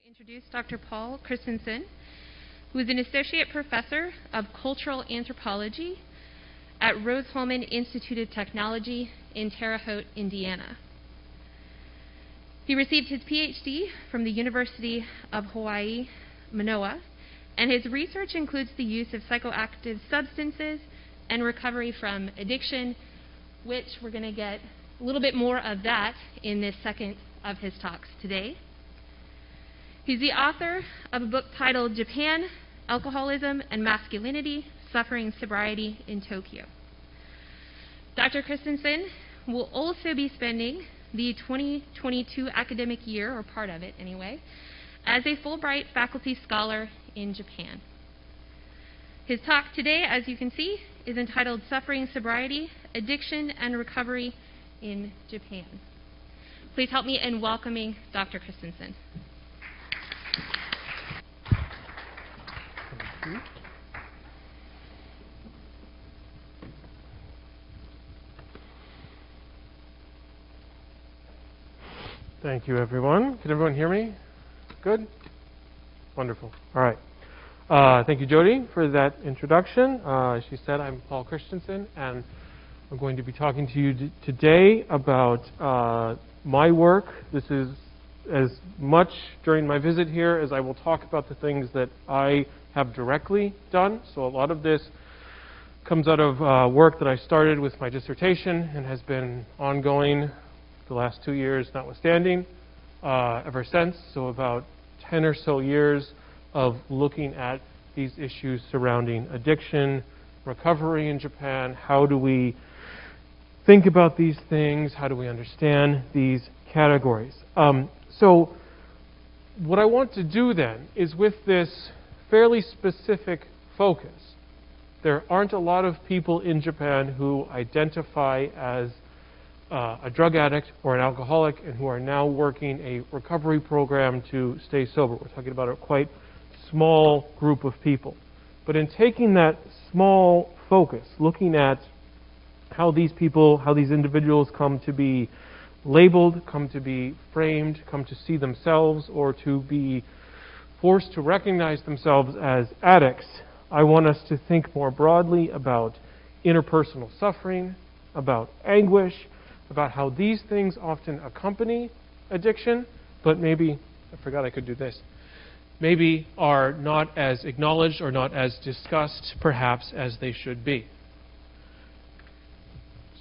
Introduce Dr. Paul Christensen, who is an associate professor of cultural anthropology at Rose-Hulman Institute of Technology in Terre Haute, Indiana. He received his PhD from the University of Hawaii, Manoa, and his research includes the use of psychoactive substances and recovery from addiction, which we're going to get a little bit more of that in this second of his talks today. He's the author of a book titled Japan, Alcoholism and Masculinity, Suffering Sobriety in Tokyo. Dr. Christensen will also be spending the 2022 academic year, or part of it anyway, as a Fulbright faculty scholar in Japan. His talk today, as you can see, is entitled Suffering Sobriety, Addiction and Recovery in Japan. Please help me in welcoming Dr. Christensen. Thank you, everyone. Can everyone hear me? Good? Wonderful. All right. Thank you, Jody, for that introduction. As she said, I'm Paul Christensen, and I'm going to be talking to you today about my work. This is as much during my visit here as I will talk about the things that I have directly done. So a lot of this comes out of work that I started with my dissertation and has been ongoing the last 2 years notwithstanding ever since. So about 10 or so years of looking at these issues surrounding addiction, recovery in Japan. How do we think about these things? How do we understand these categories? So what I want to do then is, with this fairly specific focus, there aren't a lot of people in Japan who identify as a drug addict or an alcoholic and who are now working a recovery program to stay sober. We're talking about a quite small group of people. But in taking that small focus, looking at how these people, how these individuals come to be labeled, come to be framed, come to see themselves, or to be forced to recognize themselves as addicts, I want us to think more broadly about interpersonal suffering, about anguish, about how these things often accompany addiction, but maybe, I forgot I could do this, maybe are not as acknowledged or not as discussed, perhaps, as they should be.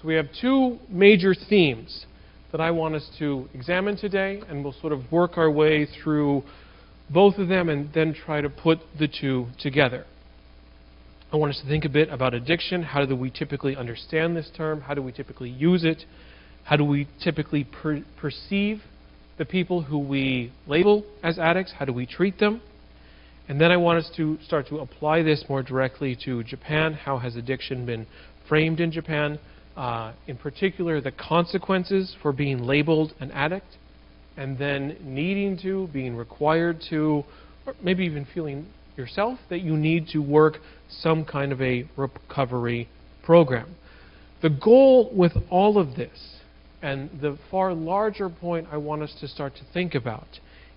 So we have two major themes that I want us to examine today, and we'll sort of work our way through both of them and then try to put the two together. I want us to think a bit about addiction. How do we typically understand this term? How do we typically use it? How do we typically perceive the people who we label as addicts? How do we treat them? And then I want us to start to apply this more directly to Japan. How has addiction been framed in Japan? In particular, the consequences for being labeled an addict, and then needing to, being required to, or maybe even feeling yourself that you need to work some kind of a recovery program. The goal with all of this, and the far larger point I want us to start to think about,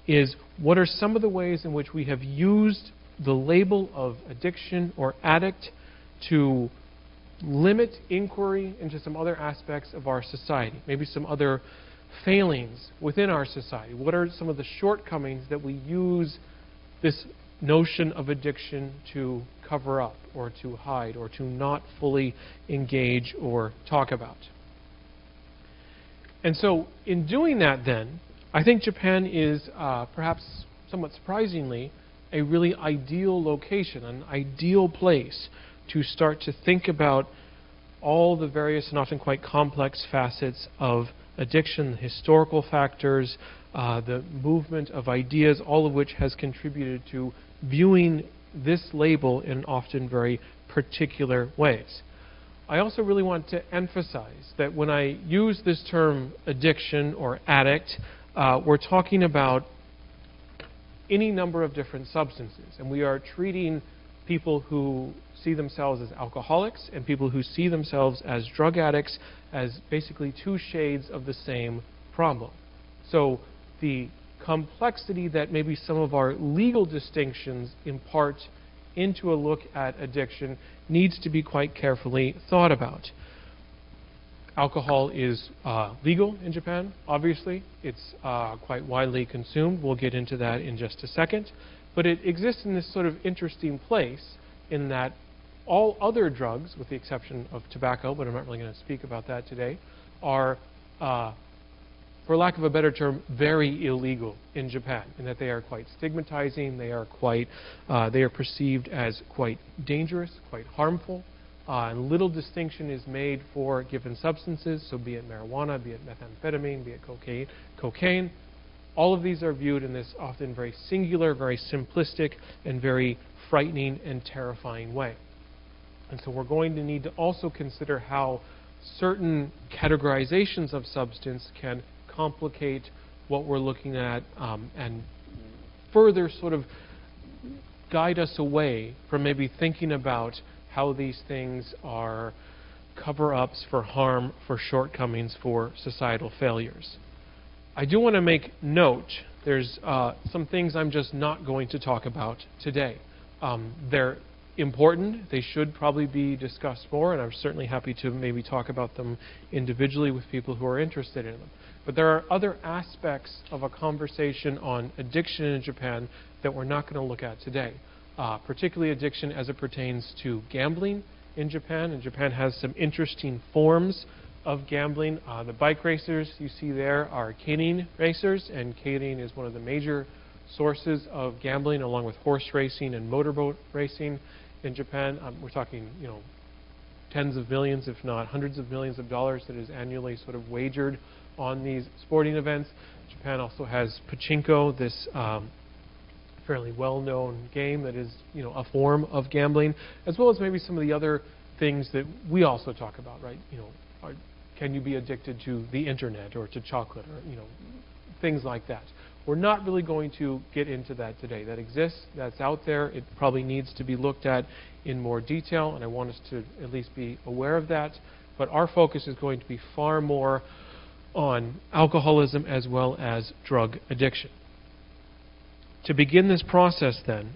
is what are some of the ways in which we have used the label of addiction or addict to limit inquiry into some other aspects of our society, maybe some other failings within our society. What are some of the shortcomings that we use this notion of addiction to cover up or to hide or to not fully engage or talk about? And so in doing that then, I think Japan is perhaps somewhat surprisingly a really ideal location, an ideal place to start to think about all the various and often quite complex facets of addiction, the historical factors, the movement of ideas, all of which has contributed to viewing this label in often very particular ways. I also really want to emphasize that when I use this term addiction or addict, we're talking about any number of different substances, and we are treating people who see themselves as alcoholics and people who see themselves as drug addicts as basically two shades of the same problem. So the complexity that maybe some of our legal distinctions impart into a look at addiction needs to be quite carefully thought about. Alcohol is legal in Japan, obviously. It's quite widely consumed. We'll get into that in just a second. But it exists in this sort of interesting place in that all other drugs, with the exception of tobacco, but I'm not really going to speak about that today, are, for lack of a better term, very illegal in Japan, in that they are quite stigmatizing, they are perceived as quite dangerous, quite harmful, and little distinction is made for given substances, so be it marijuana, be it methamphetamine, be it cocaine. All of these are viewed in this often very singular, very simplistic, and very frightening and terrifying way. And so we're going to need to also consider how certain categorizations of substance can complicate what we're looking at and further sort of guide us away from maybe thinking about how these things are cover-ups for harm, for shortcomings, for societal failures. I do want to make note, there's some things I'm just not going to talk about today. They're important. They should probably be discussed more, and I'm certainly happy to maybe talk about them individually with people who are interested in them. But there are other aspects of a conversation on addiction in Japan that we're not going to look at today, particularly addiction as it pertains to gambling in Japan. And Japan has some interesting forms of gambling. The bike racers you see there are caning racers, and caning is one of the major sources of gambling, along with horse racing and motorboat racing in Japan. We're talking, tens of millions, if not hundreds of millions of dollars that is annually sort of wagered on these sporting events. Japan also has pachinko, this fairly well-known game that is, a form of gambling, as well as maybe some of the other things that we also talk about, right? Can you be addicted to the internet or to chocolate or, things like that. We're not really going to get into that today. That exists, that's out there. It probably needs to be looked at in more detail, and I want us to at least be aware of that. But our focus is going to be far more on alcoholism as well as drug addiction. To begin this process then,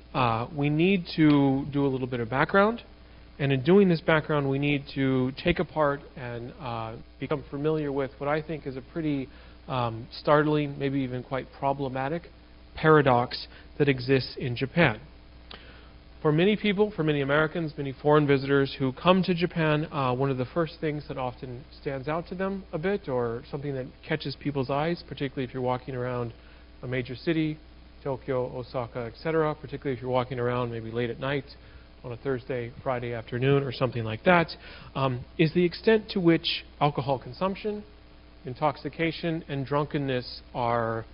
we need to do a little bit of background. And in doing this background, we need to take apart and become familiar with what I think is a pretty startling, maybe even quite problematic paradox that exists in Japan. For many people, for many Americans, many foreign visitors who come to Japan, one of the first things that often stands out to them a bit, or something that catches people's eyes, particularly if you're walking around a major city, Tokyo, Osaka, etc., particularly if you're walking around maybe late at night on a Thursday, Friday afternoon, or something like that, is the extent to which alcohol consumption, intoxication, and drunkenness are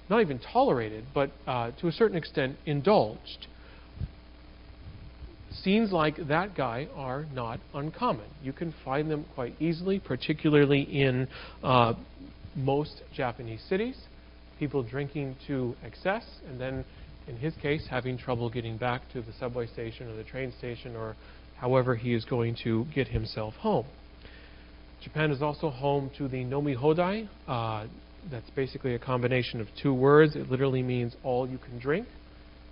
not even tolerated, but to a certain extent indulged. Scenes like that guy are not uncommon. You can find them quite easily, particularly in most Japanese cities. People drinking to excess, and then, in his case, having trouble getting back to the subway station or the train station or however he is going to get himself home. Japan is also home to the nomi hodai. That's basically a combination of two words. It literally means all you can drink.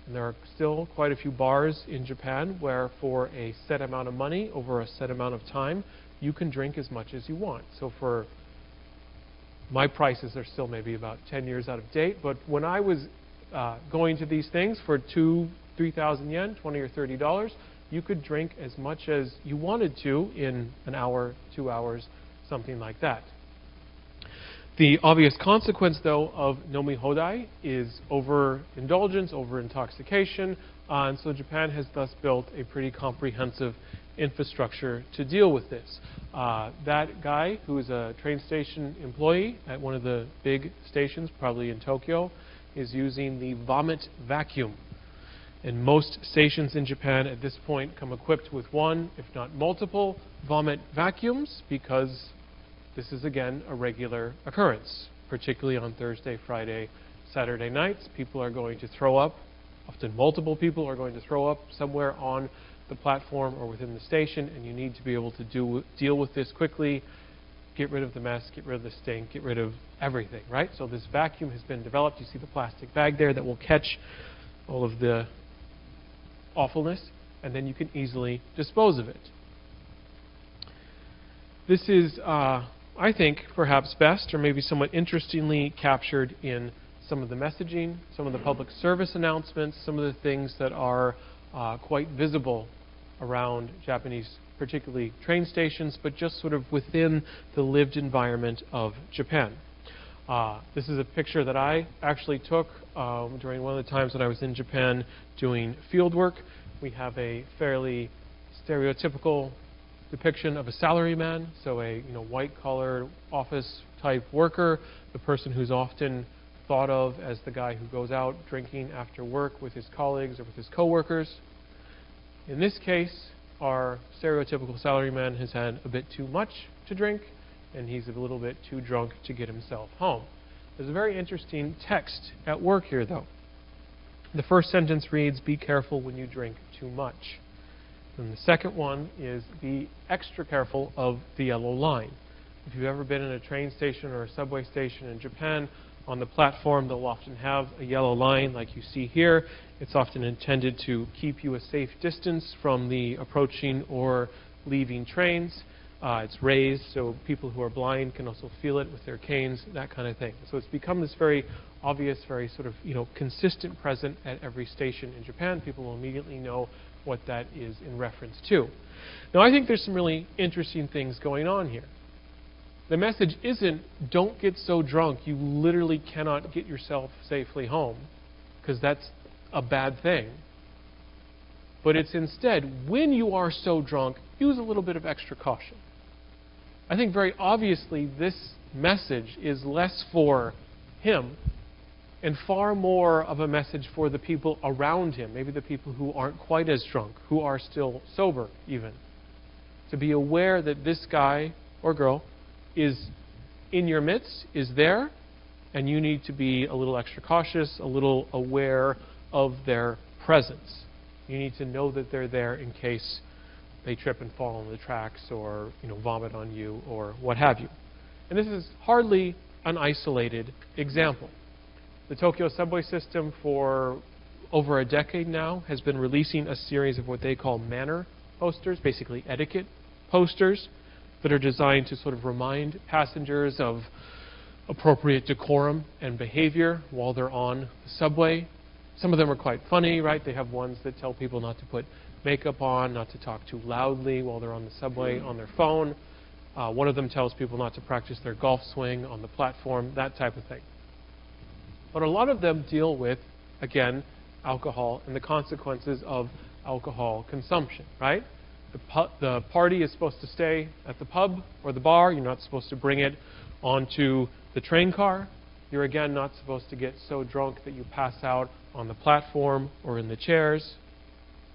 And there are still quite a few bars in Japan where for a set amount of money over a set amount of time, you can drink as much as you want. So for my prices are still maybe about 10 years out of date, but when I was going to these things for 3,000 yen, $20 or $30, you could drink as much as you wanted to in an hour, 2 hours, something like that. The obvious consequence, though, of nomi hodai is overindulgence, overintoxication, and so Japan has thus built a pretty comprehensive infrastructure to deal with this. That guy, who is a train station employee at one of the big stations, probably in Tokyo, is using the vomit vacuum. And most stations in Japan at this point come equipped with one, if not multiple, vomit vacuums, because this is, again, a regular occurrence, particularly on Thursday, Friday, Saturday nights. People are going to throw up. Often multiple people are going to throw up somewhere on the platform or within the station, and you need to be able to deal with this quickly get rid of the mess, get rid of the stink, get rid of everything, right? So this vacuum has been developed. You see the plastic bag there that will catch all of the awfulness, and then you can easily dispose of it. This is, I think, perhaps best or maybe somewhat interestingly captured in some of the messaging, some of the public service announcements, some of the things that are quite visible around Japanese, particularly train stations, but just sort of within the lived environment of Japan. This is a picture that I actually took during one of the times that I was in Japan doing field work. We have a fairly stereotypical depiction of a salaryman, so a white-collar office-type worker, the person who's often thought of as the guy who goes out drinking after work with his colleagues or with his coworkers. In this case, our stereotypical salaryman has had a bit too much to drink, and he's a little bit too drunk to get himself home. There's a very interesting text at work here, though. The first sentence reads, "Be careful when you drink too much." And the second one is, "Be extra careful of the yellow line." If you've ever been in a train station or a subway station in Japan, on the platform they'll often have a yellow line like you see here. It's often intended to keep you a safe distance from the approaching or leaving trains. It's raised so people who are blind can also feel it with their canes, that kind of thing. So it's become this very obvious, very sort of consistent present at every station in Japan. People will immediately know what that is in reference to. Now I think there's some really interesting things going on here. The message isn't, don't get so drunk you literally cannot get yourself safely home, because that's a bad thing. But it's instead, when you are so drunk, use a little bit of extra caution. I think very obviously this message is less for him and far more of a message for the people around him, maybe the people who aren't quite as drunk, who are still sober even. To be aware that this guy or girl is in your midst, is there, and you need to be a little extra cautious, a little aware of their presence. You need to know that they're there in case they trip and fall on the tracks or vomit on you or what have you. And this is hardly an isolated example. The Tokyo subway system for over a decade now has been releasing a series of what they call manner posters, basically etiquette posters, that are designed to sort of remind passengers of appropriate decorum and behavior while they're on the subway. Some of them are quite funny, right? They have ones that tell people not to put makeup on, not to talk too loudly while they're on the subway on their phone. One of them tells people not to practice their golf swing on the platform, that type of thing. But a lot of them deal with, again, alcohol and the consequences of alcohol consumption, right? The party is supposed to stay at the pub or the bar. You're not supposed to bring it onto the train car. You're, again, not supposed to get so drunk that you pass out on the platform or in the chairs.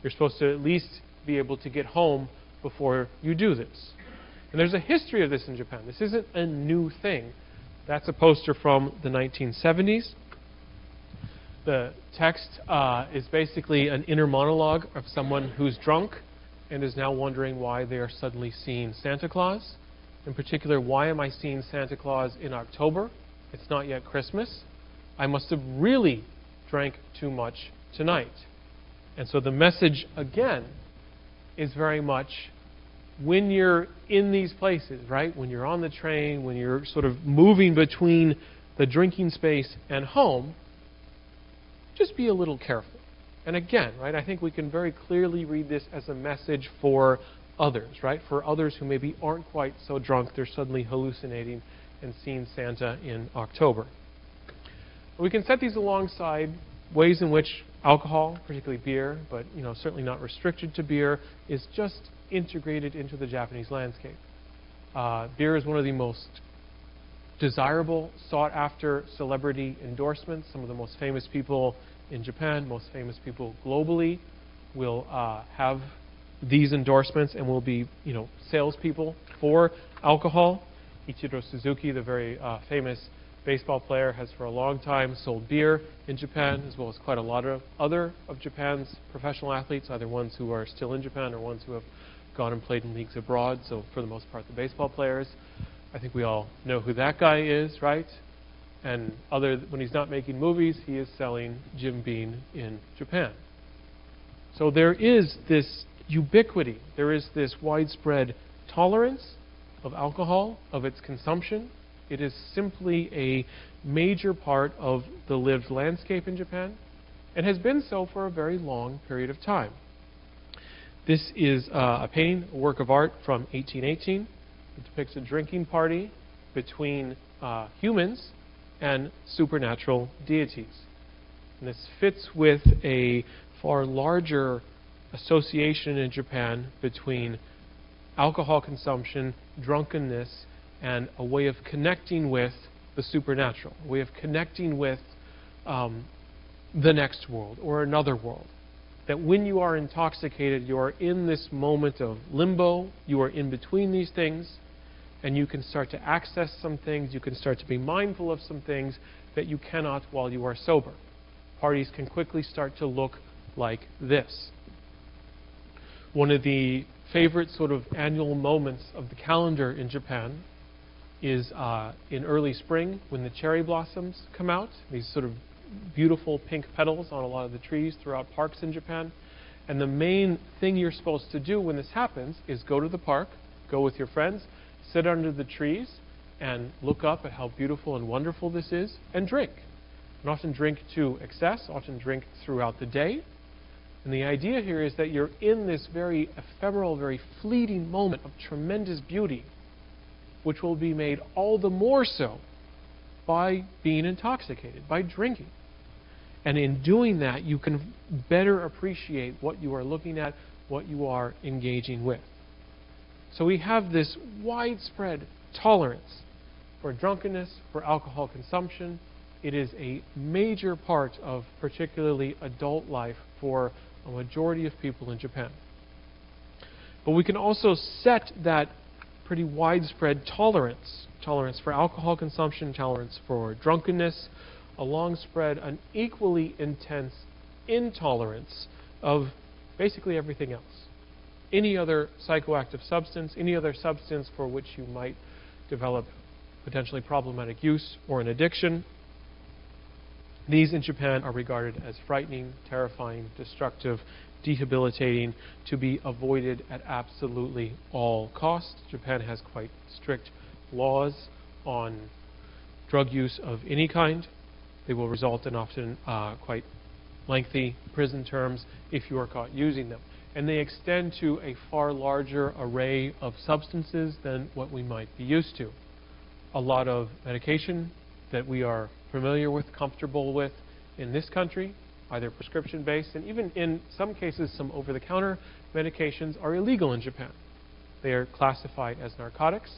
You're supposed to at least be able to get home before you do this. And there's a history of this in Japan. This isn't a new thing. That's a poster from the 1970s. The text is basically an inner monologue of someone who's drunk and is now wondering why they are suddenly seeing Santa Claus. In particular, why am I seeing Santa Claus in October? It's not yet Christmas. I must have really drank too much tonight. And so the message, again, is very much when you're in these places, right? When you're on the train, when you're sort of moving between the drinking space and home, just be a little careful. And again, right, I think we can very clearly read this as a message for others, right? For others who maybe aren't quite so drunk, they're suddenly hallucinating and seeing Santa in October. We can set these alongside ways in which alcohol, particularly beer, but certainly not restricted to beer, is just integrated into the Japanese landscape. Beer is one of the most desirable, sought-after celebrity endorsements. Some of the most famous people in Japan, most famous people globally, will have these endorsements and will be, salespeople for alcohol. Ichiro Suzuki, the very famous baseball player, has for a long time sold beer in Japan, as well as quite a lot of other of Japan's professional athletes, either ones who are still in Japan or ones who have gone and played in leagues abroad. So for the most part, the baseball players. I think we all know who that guy is, right? And when he's not making movies, he is selling Jim Beam in Japan. So there is this ubiquity, there is this widespread tolerance of alcohol, of its consumption. It is simply a major part of the lived landscape in Japan, and has been so for a very long period of time. This is a painting, a work of art from 1818. It depicts a drinking party between humans and supernatural deities. And this fits with a far larger association in Japan between alcohol consumption, drunkenness, and a way of connecting with the supernatural, a way of connecting with the next world or another world. That when you are intoxicated, you are in this moment of limbo, you are in between these things, and you can start to access some things, you can start to be mindful of some things that you cannot while you are sober. Parties can quickly start to look like this. One of the favorite sort of annual moments of the calendar in Japan is in early spring when the cherry blossoms come out, these sort of beautiful pink petals on a lot of the trees throughout parks in Japan. And the main thing you're supposed to do when this happens is go to the park, go with your friends, sit under the trees and look up at how beautiful and wonderful this is and drink. And often drink to excess, often drink throughout the day. And the idea here is that you're in this very ephemeral, very fleeting moment of tremendous beauty, which will be made all the more so by being intoxicated, by drinking. And in doing that, you can better appreciate what you are looking at, what you are engaging with. So we have this widespread tolerance for drunkenness, for alcohol consumption. It is a major part of particularly adult life for a majority of people in Japan. But we can also set that pretty widespread tolerance for alcohol consumption, tolerance for drunkenness, alongspread an equally intense intolerance of basically everything else. Any other psychoactive substance, any other substance for which you might develop potentially problematic use or an addiction. These in Japan are regarded as frightening, terrifying, destructive, debilitating, to be avoided at absolutely all costs. Japan has quite strict laws on drug use of any kind. They will result in often quite lengthy prison terms if you are caught using them. And they extend to a far larger array of substances than what we might be used to. A lot of medication that we are familiar with, comfortable with in this country, either prescription-based, and even in some cases some over-the-counter medications are illegal in Japan. They are classified as narcotics,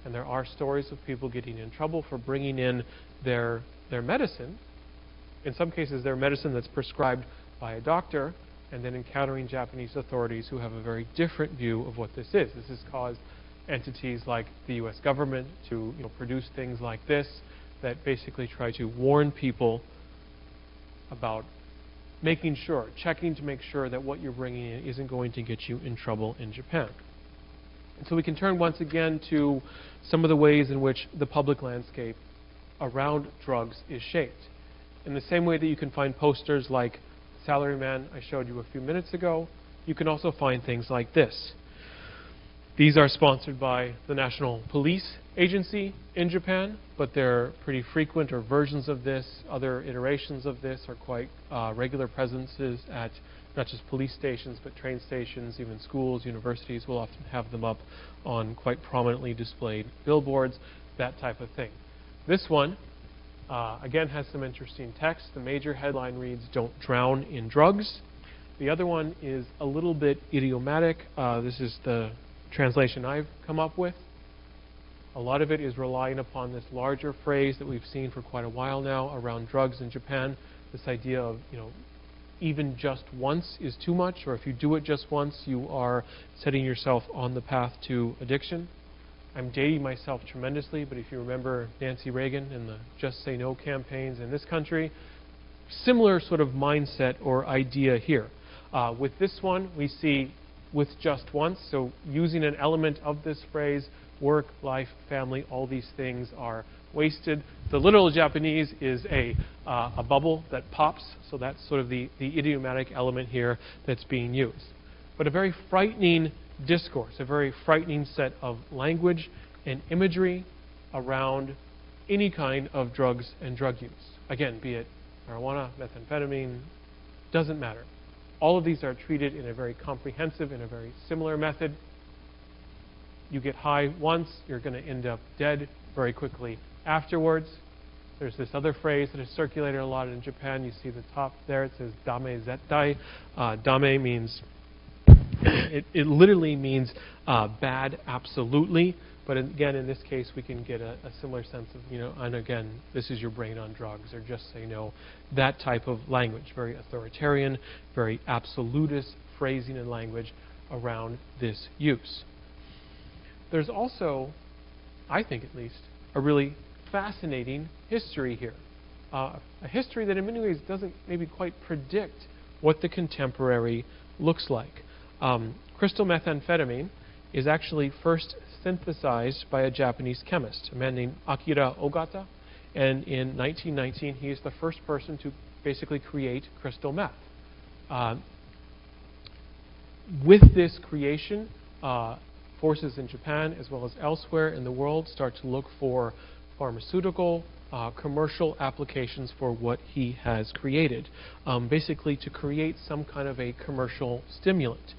and there are stories of people getting in trouble for bringing in their medicine. In some cases, their medicine that's prescribed by a doctor, and then encountering Japanese authorities who have a very different view of what this is. This has caused entities like the U.S. government to produce things like this that basically try to warn people about making sure, checking to make sure that what you're bringing in isn't going to get you in trouble in Japan. And so we can turn once again to some of the ways in which the public landscape around drugs is shaped. In the same way that you can find posters like Salaryman I showed you a few minutes ago, you can also find things like this. These are sponsored by the National Police Agency in Japan, but they're pretty frequent, or versions of this. Other iterations of this are quite regular presences at not just police stations, but train stations, even schools, universities will often have them up on quite prominently displayed billboards, that type of thing. This one, again, has some interesting text. The major headline reads, "Don't drown in drugs." The other one is a little bit idiomatic. This is the translation I've come up with. A lot of it is relying upon this larger phrase that we've seen for quite a while now around drugs in Japan. This idea of, even just once is too much, or if you do it just once, you are setting yourself on the path to addiction. I'm dating myself tremendously, but if you remember Nancy Reagan and the Just Say No campaigns in this country, similar sort of mindset or idea here. With this one, we see with just once, so using an element of this phrase work, life, family, all these things are wasted. The literal Japanese is a bubble that pops, so that's sort of the idiomatic element here that's being used. But a very frightening discourse, a very frightening set of language and imagery around any kind of drugs and drug use. Again, be it marijuana, methamphetamine, doesn't matter. All of these are treated in a very comprehensive, in a very similar method. You get high once, you're going to end up dead very quickly afterwards. There's this other phrase that has circulated a lot in Japan. You see the top there, it says dame zettai. Dame means, it literally means bad absolutely. But again, in this case, we can get a similar sense of, and again, this is your brain on drugs, or just say no. That type of language, very authoritarian, very absolutist phrasing and language around this use. There's also, I think at least, a really fascinating history here. A history that in many ways doesn't maybe quite predict what the contemporary looks like. Crystal methamphetamine is actually first synthesized by a Japanese chemist, a man named Akira Ogata, and in 1919 he is the first person to basically create crystal meth. With this creation, forces in Japan as well as elsewhere in the world start to look for pharmaceutical, commercial applications for what he has created, basically to create some kind of a commercial stimulant.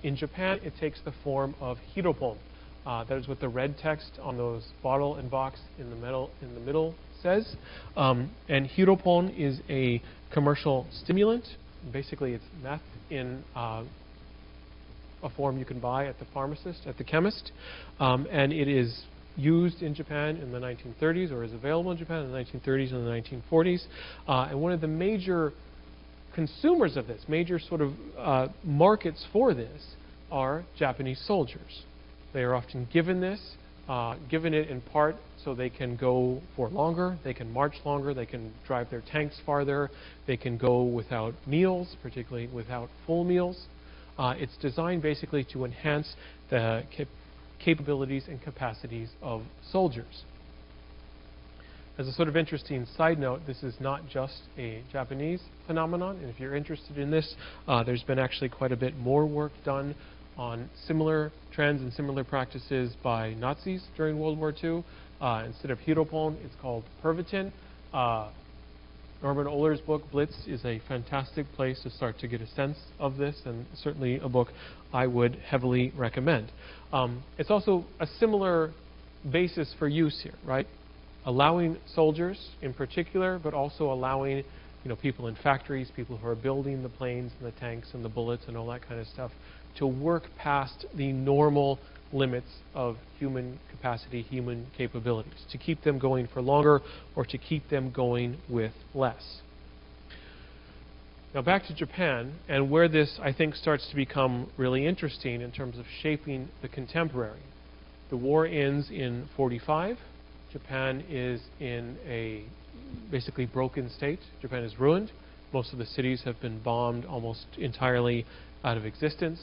In Japan, it takes the form of Hiro. That is what the red text on those bottle and box in the middle says. And Hiro is a commercial stimulant. Basically, it's meth in a form you can buy at the pharmacist, at the chemist. And it is used in Japan in the 1930s, or is available in Japan in the 1930s and the 1940s. And one of the major consumers of this, major sort of markets for this, are Japanese soldiers. They are often given this, given it in part so they can go for longer, they can march longer, they can drive their tanks farther, they can go without meals, particularly without full meals. It's designed basically to enhance the capabilities and capacities of soldiers. As a sort of interesting side note, this is not just a Japanese phenomenon, and if you're interested in this, there's been actually quite a bit more work done on similar trends and similar practices by Nazis during World War II. Instead of Hiro, it's called Pervitin. Norman Ohler's book, Blitz, is a fantastic place to start to get a sense of this, and certainly a book I would heavily recommend. It's also a similar basis for use here, right? Allowing soldiers in particular, but also allowing people in factories, people who are building the planes and the tanks and the bullets and all that kind of stuff, to work past the normal limits of human capacity, human capabilities, to keep them going for longer or to keep them going with less. Now back to Japan, and where this, I think, starts to become really interesting in terms of shaping the contemporary. The war ends in 1945. Japan is in a basically broken state. Japan is ruined. Most of the cities have been bombed almost entirely out of existence.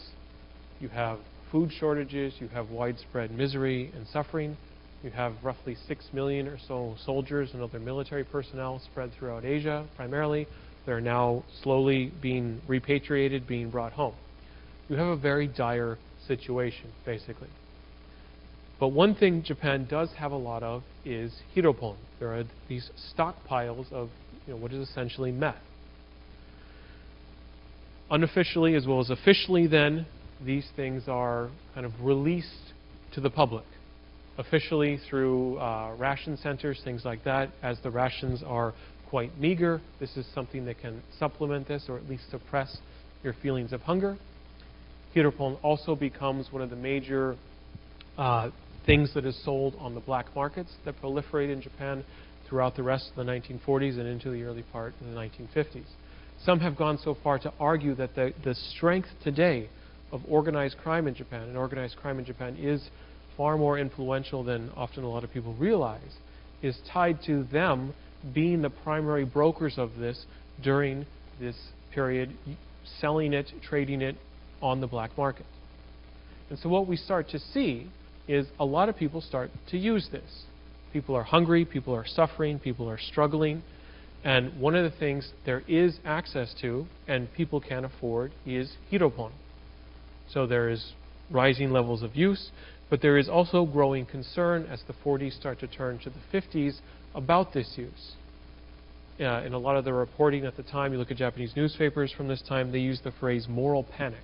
You have food shortages, you have widespread misery and suffering. You have roughly 6 million or so soldiers and other military personnel spread throughout Asia, primarily. They're now slowly being repatriated, being brought home. You have a very dire situation, basically. But one thing Japan does have a lot of is hiropon. There are these stockpiles of what is essentially meth. Unofficially as well as officially then, these things are kind of released to the public. Officially through ration centers, things like that. As the rations are quite meager, this is something that can supplement this or at least suppress your feelings of hunger. Hiropon also becomes one of the major things that is sold on the black markets that proliferate in Japan throughout the rest of the 1940s and into the early part of the 1950s. Some have gone so far to argue that the strength today of organized crime in Japan, and organized crime in Japan is far more influential than often a lot of people realize, is tied to them being the primary brokers of this during this period, selling it, trading it on the black market. And so what we start to see is a lot of people start to use this. People are hungry, people are suffering, people are struggling, and one of the things there is access to and people can afford is Hiro. So there is rising levels of use, but there is also growing concern as the 40s start to turn to the 50s about this use. In a lot of the reporting at the time, you look at Japanese newspapers from this time, they use the phrase moral panic,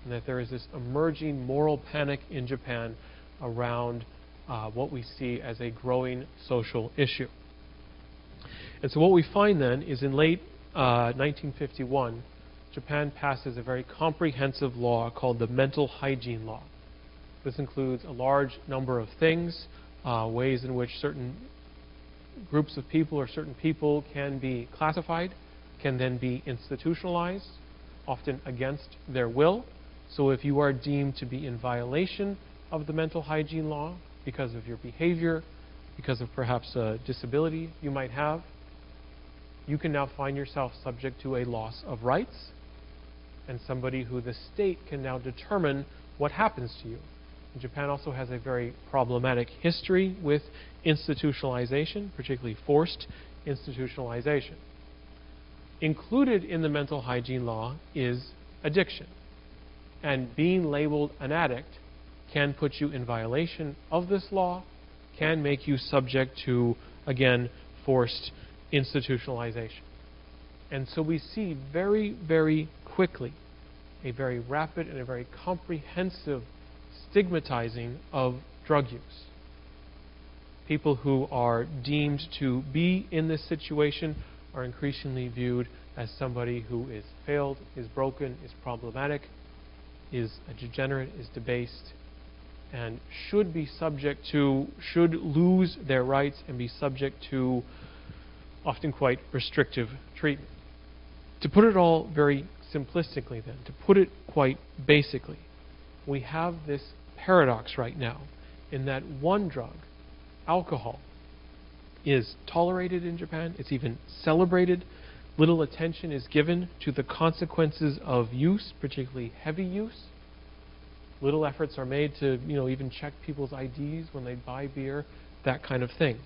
and that there is this emerging moral panic in Japan around what we see as a growing social issue. And so what we find then is in late 1951, Japan passes a very comprehensive law called the Mental Hygiene Law. This includes a large number of things, ways in which certain groups of people or certain people can be classified, can then be institutionalized, often against their will. So if you are deemed to be in violation of the mental hygiene law because of your behavior, because of perhaps a disability you might have, you can now find yourself subject to a loss of rights, and somebody who the state can now determine what happens to you. And Japan also has a very problematic history with institutionalization, particularly forced institutionalization. Included in the mental hygiene law is addiction. And being labeled an addict can put you in violation of this law, can make you subject to, again, forced institutionalization. And so we see very, very quickly a very rapid and a very comprehensive stigmatizing of drug use. People who are deemed to be in this situation are increasingly viewed as somebody who is failed, is broken, is problematic, is a degenerate, is debased, and should be subject to, should lose their rights and be subject to often quite restrictive treatment. To put it all very simplistically then, to put it quite basically, we have this paradox right now in that one drug, alcohol, is tolerated in Japan, it's even celebrated. Little attention is given to the consequences of use, particularly heavy use. Little efforts are made to, even check people's IDs when they buy beer, that kind of thing.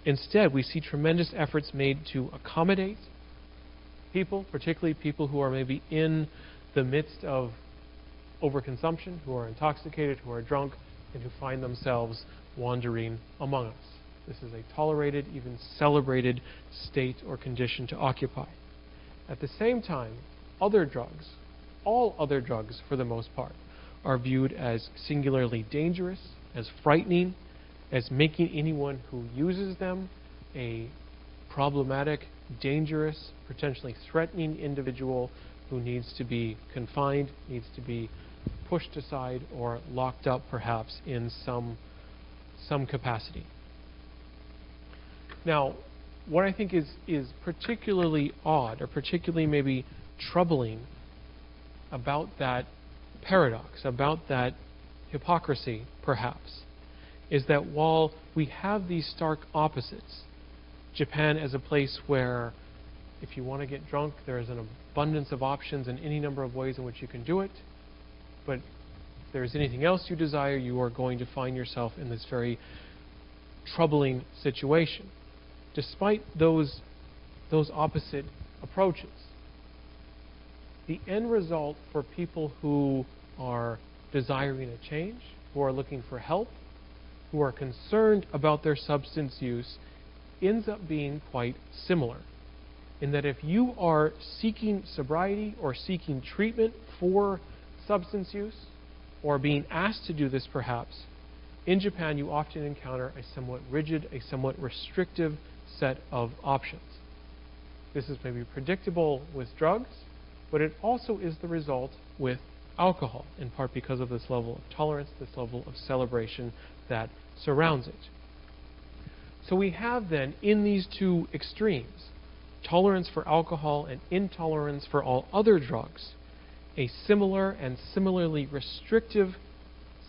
Instead, we see tremendous efforts made to accommodate people, particularly people who are maybe in the midst of overconsumption, who are intoxicated, who are drunk, and who find themselves wandering among us. This is a tolerated, even celebrated state or condition to occupy. At the same time, other drugs, all other drugs for the most part, are viewed as singularly dangerous, as frightening, as making anyone who uses them a problematic, dangerous, potentially threatening individual who needs to be confined, needs to be pushed aside or locked up perhaps in some capacity. Now, what I think is particularly odd or particularly maybe troubling about that paradox, about that hypocrisy perhaps, is that while we have these stark opposites, Japan as a place where if you want to get drunk, there is an abundance of options and any number of ways in which you can do it, but if there is anything else you desire, you are going to find yourself in this very troubling situation. Despite those opposite approaches, the end result for people who are desiring a change, who are looking for help, who are concerned about their substance use, ends up being quite similar. In that if you are seeking sobriety or seeking treatment for substance use, or being asked to do this perhaps, in Japan you often encounter a somewhat rigid, a somewhat restrictive set of options. This is maybe predictable with drugs, but it also is the result with alcohol, in part because of this level of tolerance, this level of celebration that surrounds it. So we have then, in these two extremes, tolerance for alcohol and intolerance for all other drugs, a similar and similarly restrictive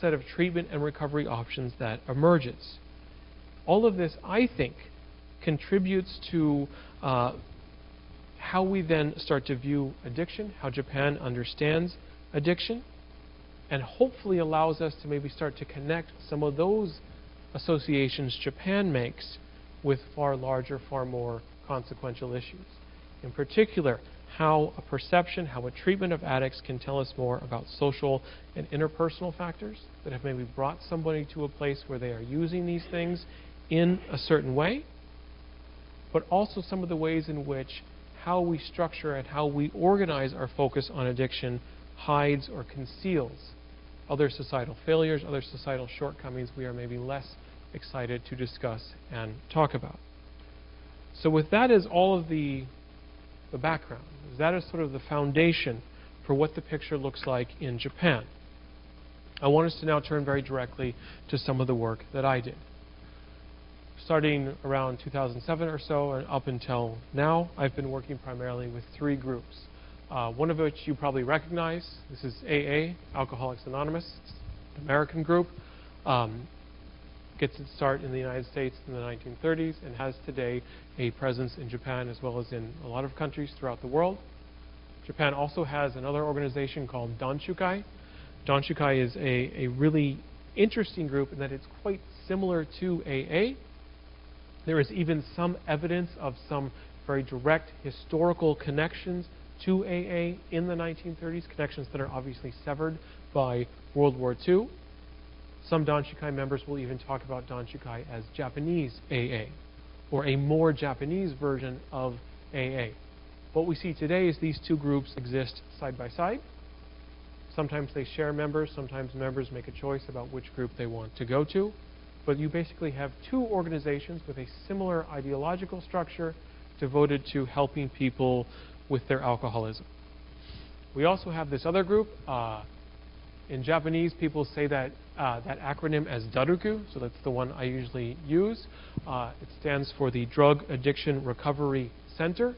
set of treatment and recovery options that emerges. All of this, I think, contributes to how we then start to view addiction, how Japan understands addiction. and hopefully allows us to maybe start to connect some of those associations Japan makes with far larger, far more consequential issues. In particular, how a perception, how a treatment of addicts can tell us more about social and interpersonal factors that have maybe brought somebody to a place where they are using these things in a certain way, but also some of the ways in which how we structure and how we organize our focus on addiction hides or conceals other societal failures, other societal shortcomings we are maybe less excited to discuss and talk about. So with that as all of the background, that is sort of the foundation for what the picture looks like in Japan. I want us to now turn very directly to some of the work that I did. Starting around 2007 or so and up until now, I've been working primarily with 3 groups. One of which you probably recognize. This is AA, Alcoholics Anonymous. It's an American group. Gets its start in the United States in the 1930s and has today a presence in Japan as well as in a lot of countries throughout the world. Japan also has another organization called Danshukai. Danshukai is a really interesting group in that it's quite similar to AA. There is even some evidence of some very direct historical connections to AA in the 1930s, connections that are obviously severed by World War II. Some Danshukai members will even talk about Danshukai as Japanese AA, or a more Japanese version of AA. What we see today is these 2 groups exist side by side. Sometimes they share members, sometimes members make a choice about which group they want to go to. But you basically have 2 organizations with a similar ideological structure devoted to helping people with their alcoholism. We also have this other group. In Japanese, people say that acronym as DARUKU, so that's the one I usually use. It stands for the Drug Addiction Recovery Center.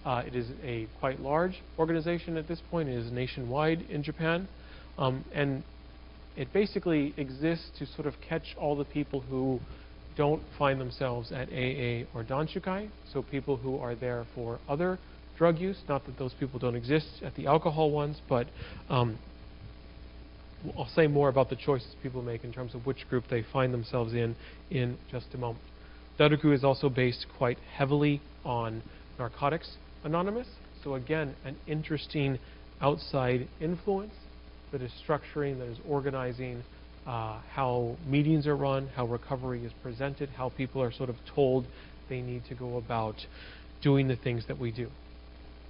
It is a quite large organization at this point. It is nationwide in Japan. And it basically exists to sort of catch all the people who don't find themselves at AA or Danshukai, so people who are there for other drug use. Not that those people don't exist at the alcohol ones, but I'll say more about the choices people make in terms of which group they find themselves in just a moment. Daruku is also based quite heavily on Narcotics Anonymous, so again, an interesting outside influence that is structuring, that is organizing how meetings are run, how recovery is presented, how people are sort of told they need to go about doing the things that we do.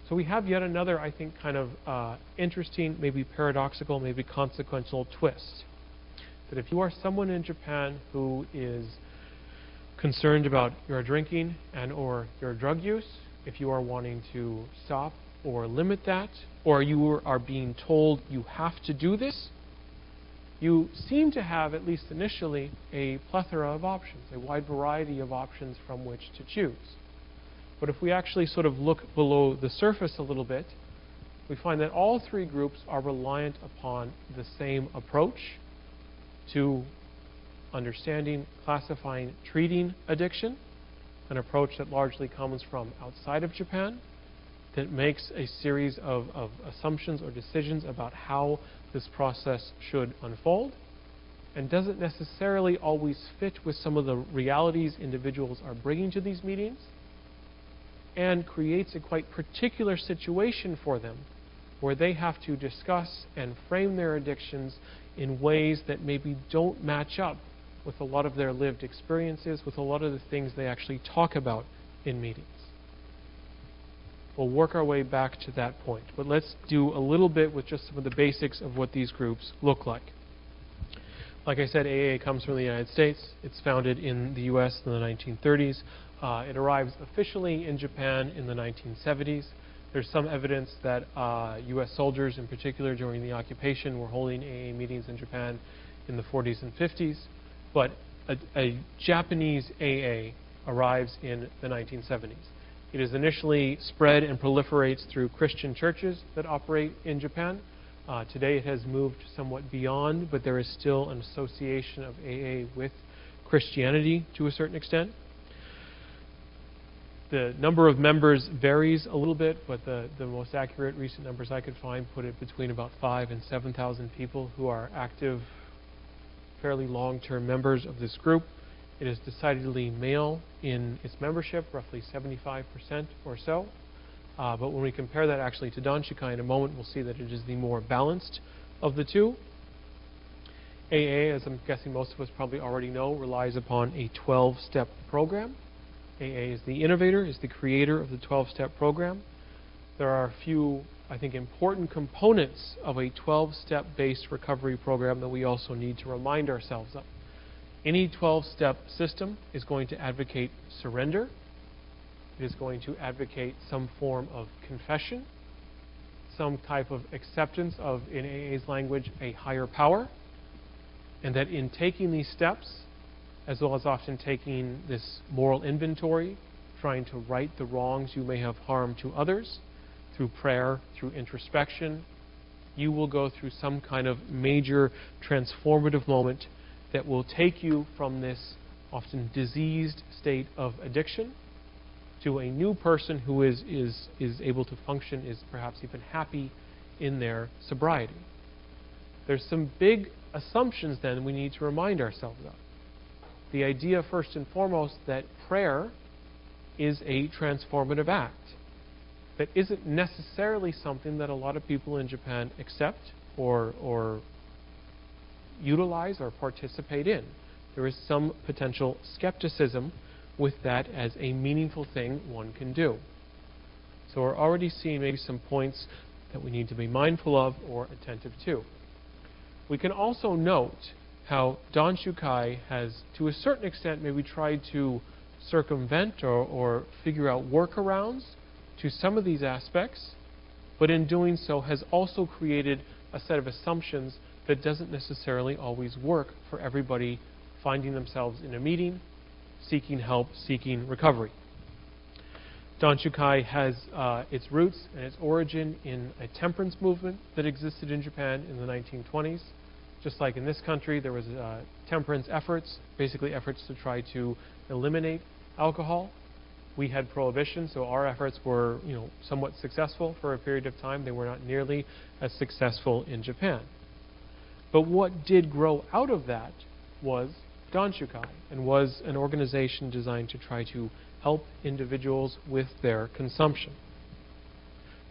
So we have yet another, I think, kind of interesting, maybe paradoxical, maybe consequential twist. That if you are someone in Japan who is concerned about your drinking and or your drug use, if you are wanting to stop or limit that, or you are being told you have to do this, you seem to have, at least initially, a plethora of options, a wide variety of options from which to choose. But if we actually sort of look below the surface a little bit, we find that all 3 groups are reliant upon the same approach to understanding, classifying, treating addiction, an approach that largely comes from outside of Japan, that makes a series of assumptions or decisions about how this process should unfold, and doesn't necessarily always fit with some of the realities individuals are bringing to these meetings, and creates a quite particular situation for them where they have to discuss and frame their addictions in ways that maybe don't match up with a lot of their lived experiences, with a lot of the things they actually talk about in meetings. We'll work our way back to that point, but let's do a little bit with just some of the basics of what these groups look like. Like I said, AA comes from the United States. It's founded in the US in the 1930s. It arrives officially in Japan in the 1970s. There's some evidence that US soldiers in particular during the occupation were holding AA meetings in Japan in the 40s and 50s. But a Japanese AA arrives in the 1970s. It is initially spread and proliferates through Christian churches that operate in Japan. Today it has moved somewhat beyond, but there is still an association of AA with Christianity to a certain extent. The number of members varies a little bit, but the most accurate recent numbers I could find put it between about 5,000 and 7,000 people who are active, fairly long-term members of this group. It is decidedly male in its membership, roughly 75% or so. But when we compare that actually to Danshukai in a moment, we'll see that it is the more balanced of the two. AA, as I'm guessing most of us probably already know, relies upon a 12-step program. AA is the innovator, is the creator of the 12-step program. There are a few, I think, important components of a 12-step based recovery program that we also need to remind ourselves of. Any 12-step system is going to advocate surrender. It is going to advocate some form of confession, some type of acceptance of, in AA's language, a higher power, and that in taking these steps, as well as often taking this moral inventory, trying to right the wrongs you may have harmed to others, through prayer, through introspection, you will go through some kind of major transformative moment that will take you from this often diseased state of addiction to a new person who is able to function, is perhaps even happy in their sobriety. There's some big assumptions then we need to remind ourselves of. The idea, first and foremost, that prayer is a transformative act. That isn't necessarily something that a lot of people in Japan accept or utilize or participate in. There is some potential skepticism with that as a meaningful thing one can do. So we're already seeing maybe some points that we need to be mindful of or attentive to. We can also note how Danshukai has, to a certain extent, maybe tried to circumvent or figure out workarounds to some of these aspects, but in doing so has also created a set of assumptions that doesn't necessarily always work for everybody finding themselves in a meeting, seeking help, seeking recovery. Danshukai has its roots and its origin in a temperance movement that existed in Japan in the 1920s. Just like in this country, there was temperance efforts, basically efforts to try to eliminate alcohol. We had prohibition, so our efforts were, somewhat successful for a period of time. They were not nearly as successful in Japan. But what did grow out of that was Danshukai, and was an organization designed to try to help individuals with their consumption.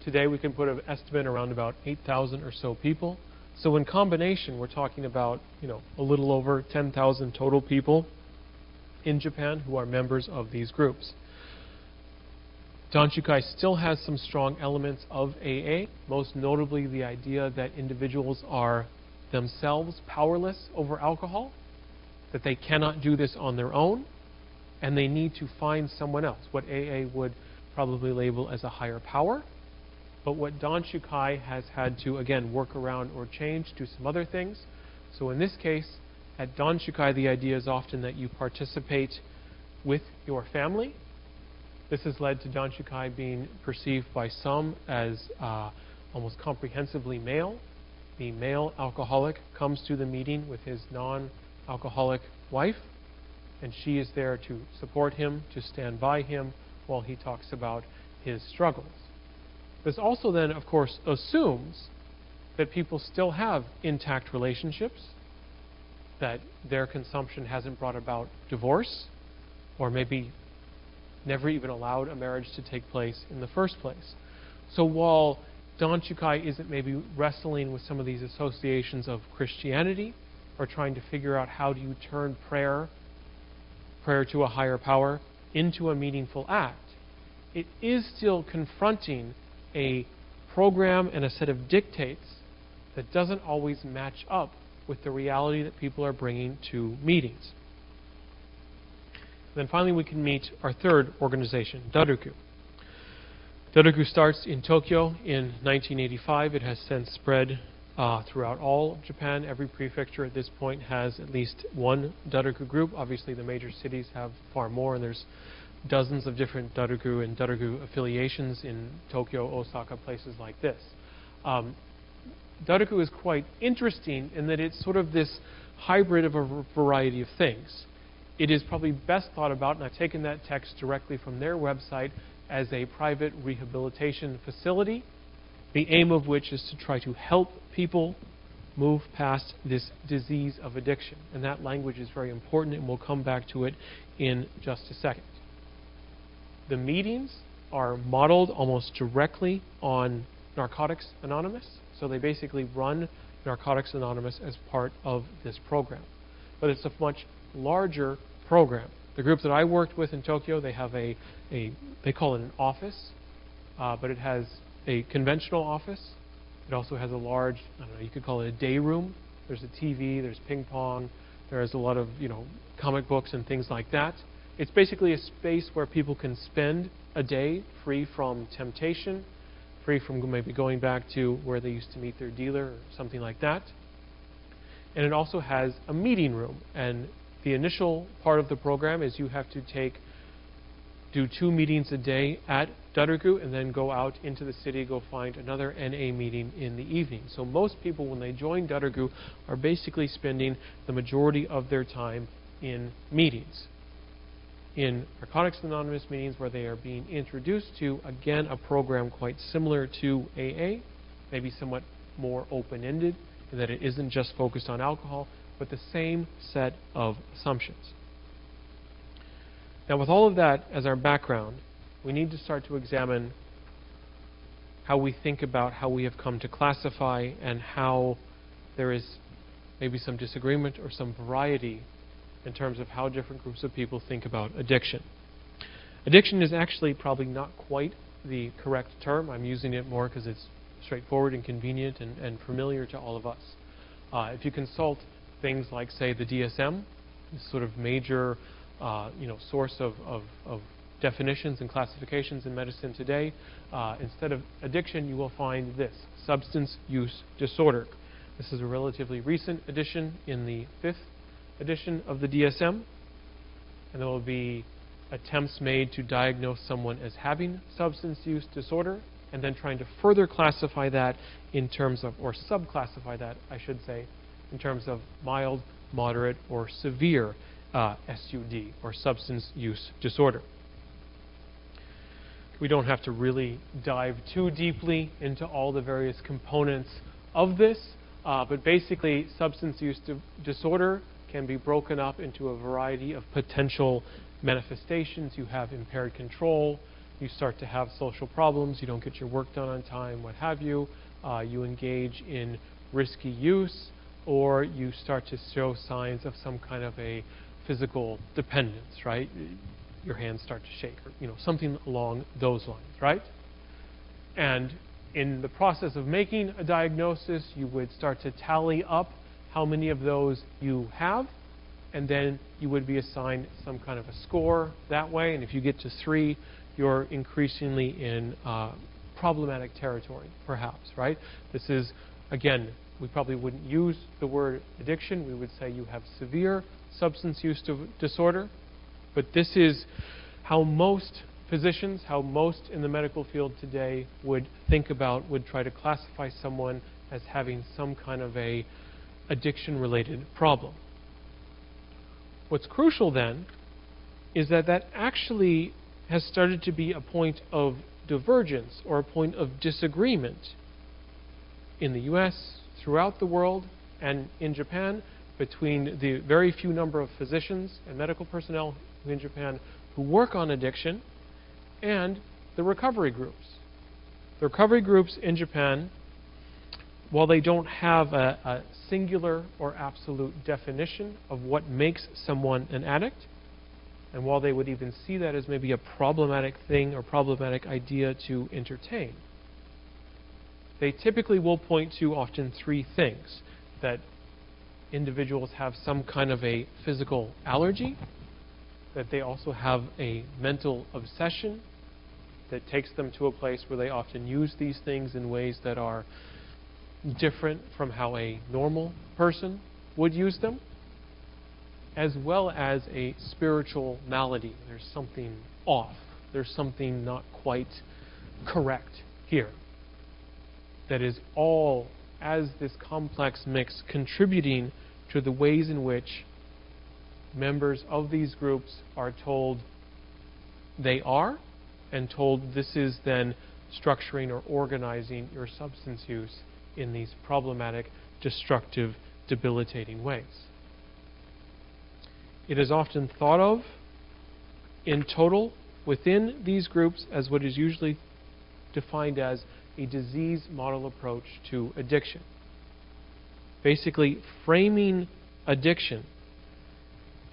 Today we can put an estimate around about 8,000 or so people. So in combination, we're talking about, a little over 10,000 total people in Japan who are members of these groups. Danshukai still has some strong elements of AA, most notably the idea that individuals are themselves powerless over alcohol, that they cannot do this on their own, and they need to find someone else, what AA would probably label as a higher power. But what Danshukai has had to, again, work around or change, do some other things. So in this case, at Danshukai, the idea is often that you participate with your family. This has led to Danshukai being perceived by some as almost comprehensively male. The male alcoholic comes to the meeting with his non-alcoholic wife, and she is there to support him, to stand by him while he talks about his struggles. This also then, of course, assumes that people still have intact relationships, that their consumption hasn't brought about divorce, or maybe never even allowed a marriage to take place in the first place. So while Danshukai isn't maybe wrestling with some of these associations of Christianity, or trying to figure out how do you turn prayer to a higher power, into a meaningful act, it is still confronting a program and a set of dictates that doesn't always match up with the reality that people are bringing to meetings. Then finally we can meet our third organization, Daruku. Daruku starts in Tokyo in 1985. It has since spread throughout all of Japan. Every prefecture at this point has at least one Daruku group. Obviously the major cities have far more, and there's dozens of different Daruku and Daruku affiliations in Tokyo, Osaka, places like this. Daruku is quite interesting in that it's sort of this hybrid of a variety of things. it is probably best thought about, and I've taken that text directly from their website, as a private rehabilitation facility, the aim of which is to try to help people move past this disease of addiction. And that language is very important, and we'll come back to it in just a second. The meetings are modeled almost directly on Narcotics Anonymous, so they basically run Narcotics Anonymous as part of this program. But it's a much larger program. The group that I worked with in Tokyo, they have they call it an office, but it has a conventional office. It also has a large, I don't know, you could call it a day room. There's a TV, there's ping pong, there's a lot of, comic books and things like that. It's basically a space where people can spend a day free from temptation, free from maybe going back to where they used to meet their dealer or something like that. And it also has a meeting room. And the initial part of the program is you have to do 2 meetings a day at Dadagu and then go out into the city, go find another NA meeting in the evening. So most people, when they join Dadagu, are basically spending the majority of their time in meetings. In Narcotics Anonymous meetings, where they are being introduced to, again, a program quite similar to AA, maybe somewhat more open-ended, in that it isn't just focused on alcohol, but the same set of assumptions. Now, with all of that as our background, we need to start to examine how we think about how we have come to classify, and how there is maybe some disagreement or some variety in terms of how different groups of people think about addiction. Addiction is actually probably not quite the correct term. I'm using it more because it's straightforward and convenient and familiar to all of us. If you consult things like, say, the DSM, this sort of major source of definitions and classifications in medicine today, instead of addiction, you will find this: substance use disorder. This is a relatively recent addition in the 5th edition of the DSM, and there will be attempts made to diagnose someone as having substance use disorder, and then trying to further classify that in terms of, or subclassify that, I should say, in terms of mild, moderate, or severe SUD, or substance use disorder. We don't have to really dive too deeply into all the various components of this, but basically substance use disorder can be broken up into a variety of potential manifestations. You have impaired control, you start to have social problems, you don't get your work done on time, what have you, you engage in risky use, or you start to show signs of some kind of a physical dependence, right? Your hands start to shake, or something along those lines, right? And in the process of making a diagnosis, you would start to tally up how many of those you have, and then you would be assigned some kind of a score that way. And if you get to 3, you're increasingly in problematic territory, perhaps, right? This is, again, we probably wouldn't use the word addiction. We would say you have severe substance use disorder. But this is how most physicians, how most in the medical field today would think about, would try to classify someone as having some kind of a addiction-related problem. What's crucial then is that that actually has started to be a point of divergence, or a point of disagreement in the US, throughout the world, and in Japan, between the very few number of physicians and medical personnel in Japan who work on addiction and the recovery groups. The recovery groups in Japan, while they don't have a singular or absolute definition of what makes someone an addict, and while they would even see that as maybe a problematic thing or problematic idea to entertain, they typically will point to often 3 things: that individuals have some kind of a physical allergy, that they also have a mental obsession that takes them to a place where they often use these things in ways that are different from how a normal person would use them, as well as a spiritual malady. There's something off. There's something not quite correct here. That is all, as this complex mix, contributing to the ways in which members of these groups are told they are, and told this is then structuring or organizing your substance use in these problematic, destructive, debilitating ways. It is often thought of in total within these groups as what is usually defined as a disease model approach to addiction. Basically framing addiction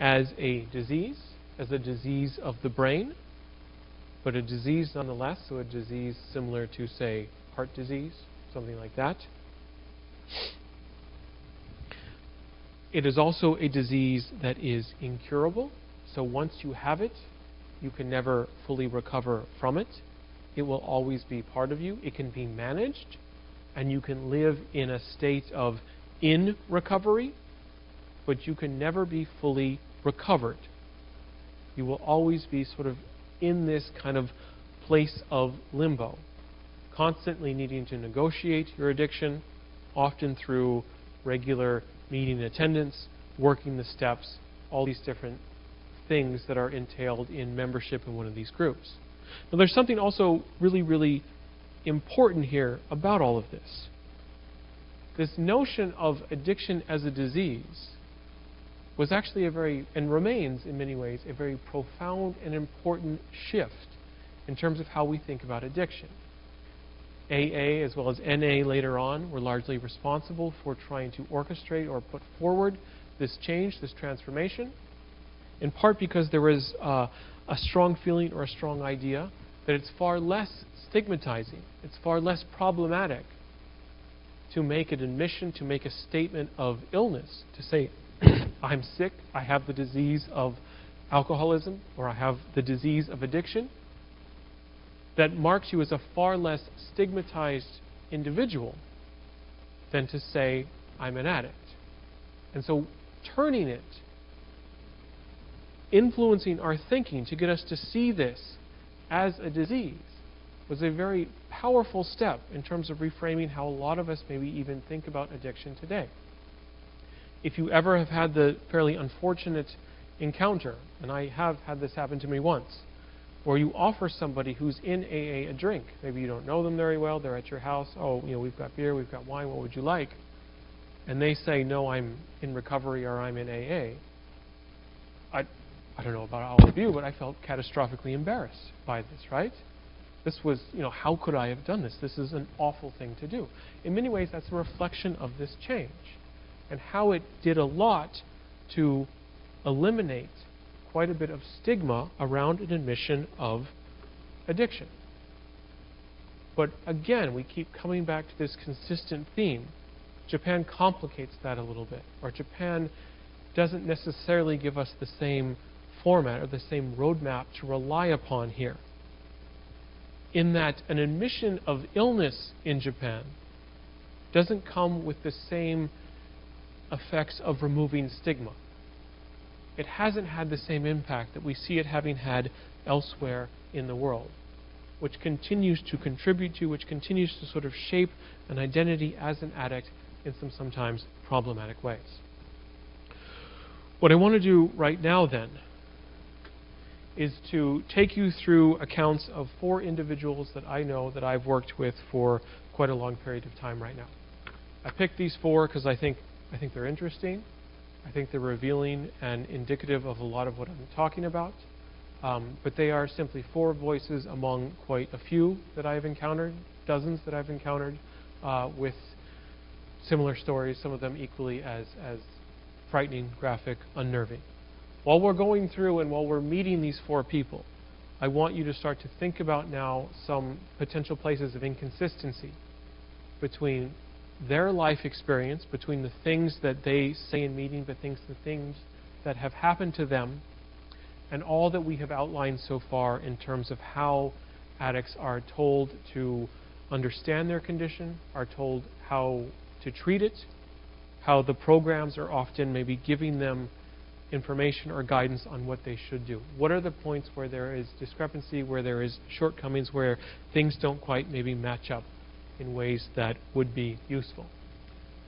as a disease of the brain, but a disease nonetheless, so a disease similar to, say, heart disease, something like that. It is also a disease that is incurable, so once you have it, you can never fully recover from it. It will always be part of you. It can be managed, and you can live in a state of in recovery, but you can never be fully recovered. You will always be sort of in this kind of place of limbo, constantly needing to negotiate your addiction, often through regular meeting attendance, working the steps, all these different things that are entailed in membership in one of these groups. Now there's something also really, really important here about all of this. This notion of addiction as a disease was actually a very, and remains in many ways, a very profound and important shift in terms of how we think about addiction. AA as well as NA later on were largely responsible for trying to orchestrate or put forward this change, this transformation, in part because there was a strong feeling or a strong idea that it's far less stigmatizing, it's far less problematic to make an admission, to make a statement of illness, to say, I'm sick, I have the disease of alcoholism, or I have the disease of addiction, that marks you as a far less stigmatized individual than to say, I'm an addict. And so turning it, influencing our thinking to get us to see this as a disease was a very powerful step in terms of reframing how a lot of us maybe even think about addiction today. If you ever have had the fairly unfortunate encounter, and I have had this happen to me once, where you offer somebody who's in AA a drink, maybe you don't know them very well, they're at your house, oh, we've got beer, we've got wine, what would you like? And they say, no, I'm in recovery or I'm in AA. I don't know about all of you, but I felt catastrophically embarrassed by this, right? This was, how could I have done this? This is an awful thing to do. In many ways, that's a reflection of this change and how it did a lot to eliminate quite a bit of stigma around an admission of addiction. But again, we keep coming back to this consistent theme. Japan complicates that a little bit, or Japan doesn't necessarily give us the same format or the same roadmap to rely upon here. In that an admission of illness in Japan doesn't come with the same effects of removing stigma. It hasn't had the same impact that we see it having had elsewhere in the world, which continues to contribute to, which continues to sort of shape an identity as an addict in some sometimes problematic ways. What I want to do right now then is to take you through accounts of 4 individuals that I know that I've worked with for quite a long period of time right now. I picked these 4 because I think they're interesting. I think they're revealing and indicative of a lot of what I'm talking about. But they are simply 4 voices among quite a few that I've encountered, dozens that I've encountered, with similar stories, some of them equally as frightening, graphic, unnerving. While we're going through and while we're meeting these 4 people, I want you to start to think about now some potential places of inconsistency between their life experience, between the things that they say in meeting, the things that have happened to them, and all that we have outlined so far in terms of how addicts are told to understand their condition, are told how to treat it, how the programs are often maybe giving them information or guidance on what they should do. What are the points where there is discrepancy, where there is shortcomings, where things don't quite maybe match up in ways that would be useful.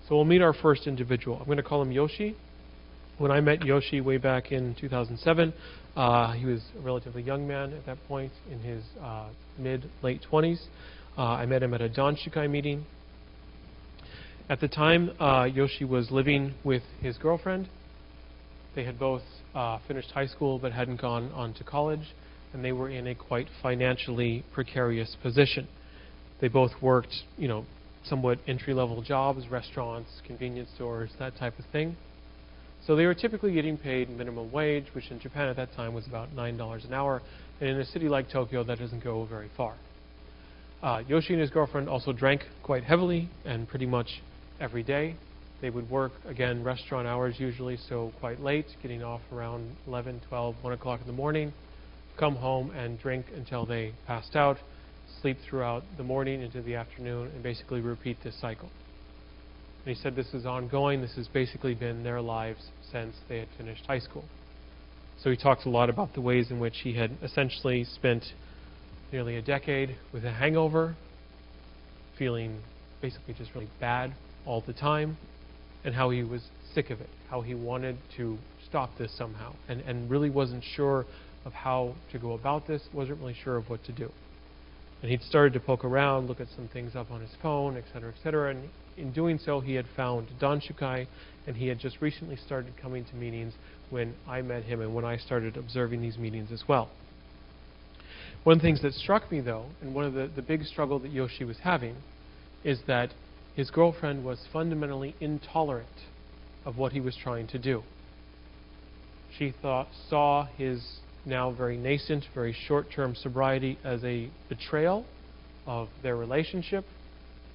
So we'll meet our first individual. I'm going to call him Yoshi. When I met Yoshi way back in 2007, he was a relatively young man at that point, in his mid-late 20s. I met him at a Danshukai meeting. At the time, Yoshi was living with his girlfriend. They had both finished high school but hadn't gone on to college, and they were in a quite financially precarious position. They both worked, somewhat entry-level jobs, restaurants, convenience stores, that type of thing. So they were typically getting paid minimum wage, which in Japan at that time was about $9 an hour, and in a city like Tokyo, that doesn't go very far. Yoshi and his girlfriend also drank quite heavily and pretty much every day. They would work, again, restaurant hours usually, so quite late, getting off around 11, 12, 1 o'clock in the morning, come home and drink until they passed out, sleep throughout the morning into the afternoon, and basically repeat this cycle. And he said this is ongoing. This has basically been their lives since they had finished high school. So he talks a lot about the ways in which he had essentially spent nearly a decade with a hangover, feeling basically just really bad all the time, and how he was sick of it, how he wanted to stop this somehow, and really wasn't sure of how to go about this, wasn't really sure of what to do. And he'd started to poke around, look at some things up on his phone, etc., and in doing so, he had found Danshukai, and he had just recently started coming to meetings when I met him and when I started observing these meetings as well. One of the things that struck me, though, and one of the big struggle that Yoshi was having, is that his girlfriend was fundamentally intolerant of what he was trying to do. She saw his now very nascent, very short-term sobriety as a betrayal of their relationship,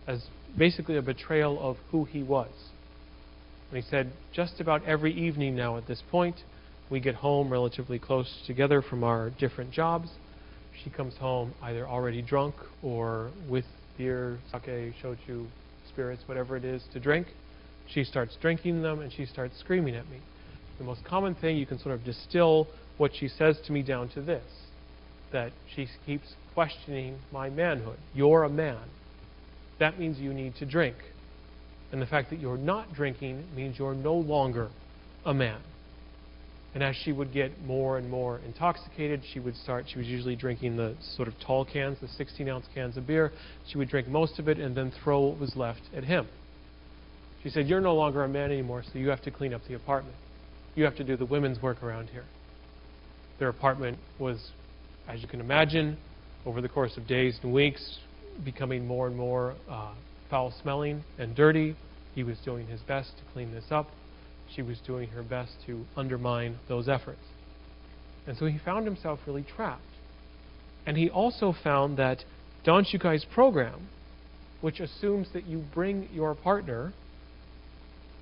as basically a betrayal of who he was. And he said, just about every evening now at this point, we get home relatively close together from our different jobs. She comes home either already drunk or with beer, sake, shochu, spirits, whatever it is to drink. She starts drinking them and she starts screaming at me. The most common thing, you can sort of distill what she says to me down to this, that she keeps questioning my manhood. You're a man. That means you need to drink. And the fact that you're not drinking means you're no longer a man. And as she would get more and more intoxicated, she was usually drinking the sort of tall cans, the 16-ounce cans of beer. She would drink most of it and then throw what was left at him. She said, you're no longer a man anymore, so you have to clean up the apartment. You have to do the women's work around here. Their apartment was, as you can imagine, over the course of days and weeks, becoming more and more foul-smelling and dirty. He was doing his best to clean this up. She was doing her best to undermine those efforts. And so he found himself really trapped. And he also found that Danshukai's program, which assumes that you bring your partner,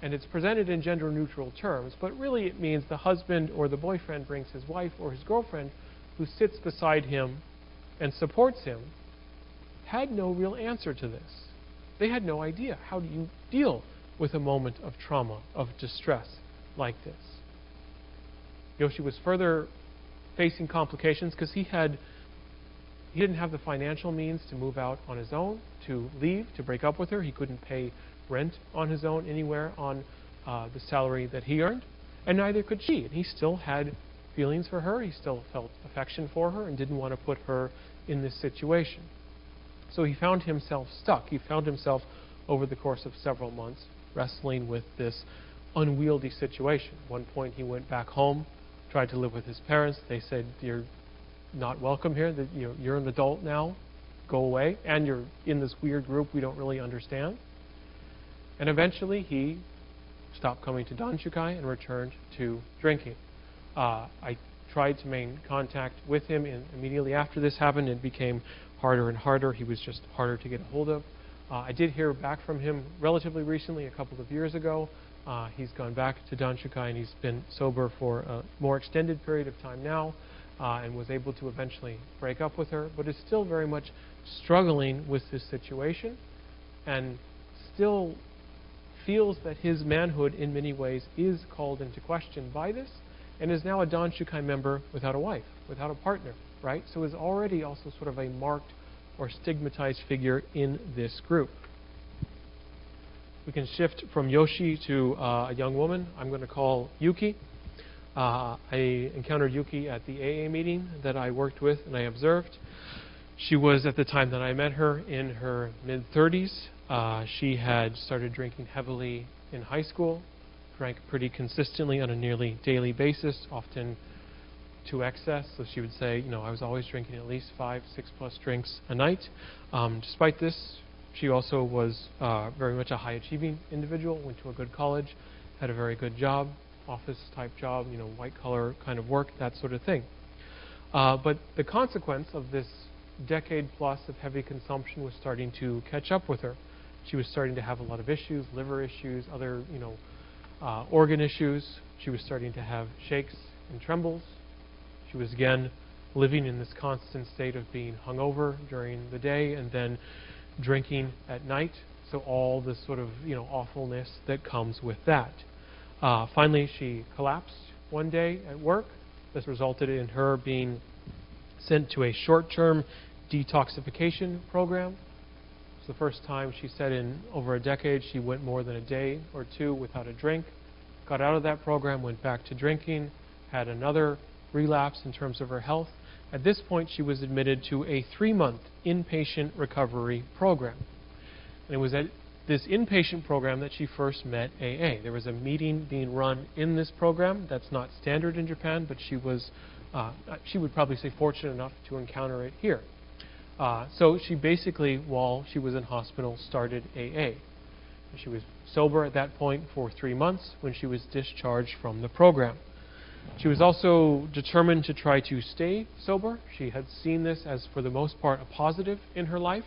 and it's presented in gender-neutral terms, but really it means the husband or the boyfriend brings his wife or his girlfriend who sits beside him and supports him, had no real answer to this. They had no idea. How do you deal with a moment of trauma, of distress like this? Yoshi was further facing complications because he didn't have the financial means to move out on his own, to leave, to break up with her. He couldn't pay rent on his own anywhere on the salary that he earned, and neither could she. And he still had feelings for her. He still felt affection for her and didn't want to put her in this situation. So he found himself stuck. He found himself over the course of several months wrestling with this unwieldy situation. At one point he went back home, tried to live with his parents. They said, you're not welcome here. You're an adult now. Go away. And you're in this weird group we don't really understand. And eventually he stopped coming to Danshukai and returned to drinking. I tried to maintain contact with him, and immediately after this happened, it became harder and harder. He was just harder to get a hold of. I did hear back from him relatively recently, a couple of years ago. He's gone back to Danshukai and he's been sober for a more extended period of time now, and was able to eventually break up with her, but is still very much struggling with this situation and still feels that his manhood in many ways is called into question by this, and is now a Danshukai member without a wife, without a partner, right? So is already also sort of a marked or stigmatized figure in this group. We can shift from Yoshi to a young woman I'm going to call Yuki. I encountered Yuki at the AA meeting that I worked with and I observed. She was, at the time that I met her, in her mid-30s. She had started drinking heavily in high school, drank pretty consistently on a nearly daily basis, often to excess. So she would say, I was always drinking at least 5, 6+ drinks a night. Despite this, she also was very much a high-achieving individual, went to a good college, had a very good job, office-type job, white-collar kind of work, that sort of thing. But the consequence of this decade-plus of heavy consumption was starting to catch up with her. She was starting to have a lot of issues, liver issues, other, organ issues. She was starting to have shakes and trembles. She was, again, living in this constant state of being hungover during the day and then drinking at night. So all this sort of, awfulness that comes with that. Finally, she collapsed one day at work. This resulted in her being sent to a short-term detoxification program. It's the first time, she said, in over a decade she went more than a day or two without a drink. Got out of that program, went back to drinking, had another relapse in terms of her health. At this point, she was admitted to a 3-month inpatient recovery program. And it was at this inpatient program that she first met AA. There was a meeting being run in this program. That's not standard in Japan, but she would probably say fortunate enough to encounter it here. So she basically, while she was in hospital, started AA. She was sober at that point for 3 months when she was discharged from the program. She was also determined to try to stay sober. She had seen this as, for the most part, a positive in her life.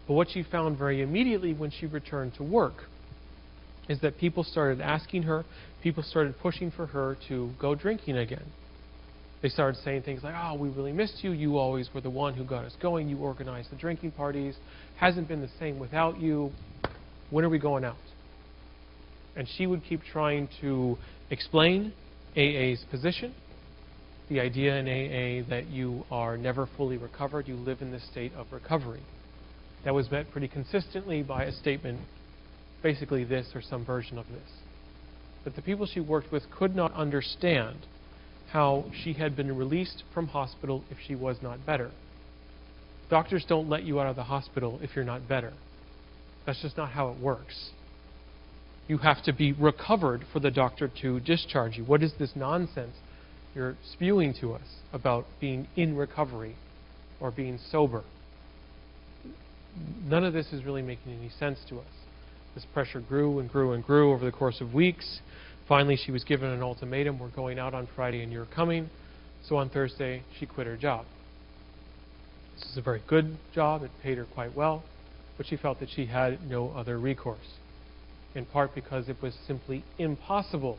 But what she found very immediately when she returned to work is that people started asking her, people started pushing for her to go drinking again. They started saying things like, "Oh, we really missed you. You always were the one who got us going. You organized the drinking parties. Hasn't been the same without you. When are we going out?" And she would keep trying to explain AA's position, the idea in AA that you are never fully recovered, you live in this state of recovery. That was met pretty consistently by a statement, basically this or some version of this. But the people she worked with could not understand how she had been released from hospital if she was not better. Doctors don't let you out of the hospital if you're not better. That's just not how it works. You have to be recovered for the doctor to discharge you. What is this nonsense you're spewing to us about being in recovery or being sober? None of this is really making any sense to us. This pressure grew and grew and grew over the course of weeks. Finally, she was given an ultimatum: we're going out on Friday and you're coming. So on Thursday, she quit her job. This is a very good job. It paid her quite well. But she felt that she had no other recourse, in part because it was simply impossible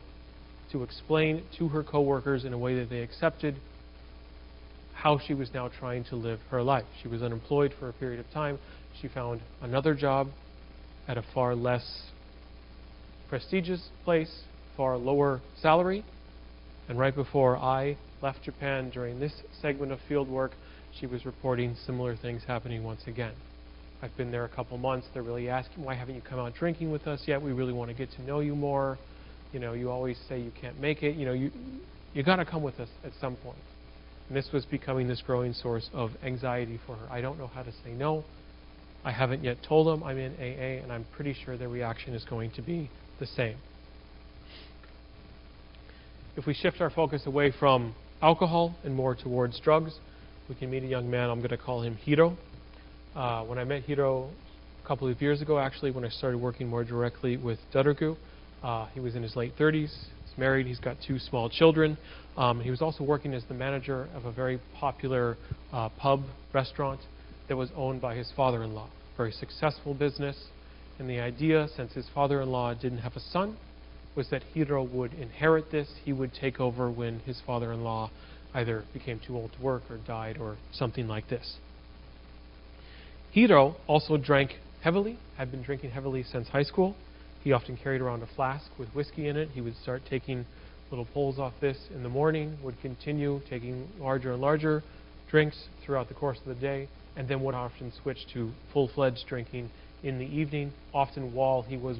to explain to her coworkers in a way that they accepted how she was now trying to live her life. She was unemployed for a period of time. She found another job at a far less prestigious place, far lower salary. And right before I left Japan during this segment of field work, she was reporting similar things happening once again. I've been there a couple months. They're really asking, "Why haven't you come out drinking with us yet? We really want to get to know you more. You always say you can't make it. You got to come with us at some point." And this was becoming this growing source of anxiety for her. I don't know how to say no. I haven't yet told them I'm in AA, and I'm pretty sure their reaction is going to be the same. If we shift our focus away from alcohol and more towards drugs, we can meet a young man. I'm going to call him Hiro. When I met Hiro a couple of years ago, actually, when I started working more directly with Duttergu, he was in his late 30s. He's married. He's got 2 small children. He was also working as the manager of a very popular pub restaurant that was owned by his father-in-law. Very successful business. And the idea, since his father-in-law didn't have a son, was that Hiro would inherit this. He would take over when his father-in-law either became too old to work or died or something like this. Hiro also drank heavily, had been drinking heavily since high school. He often carried around a flask with whiskey in it. He would start taking little pulls off this in the morning, would continue taking larger and larger drinks throughout the course of the day, and then would often switch to full-fledged drinking in the evening, often while he was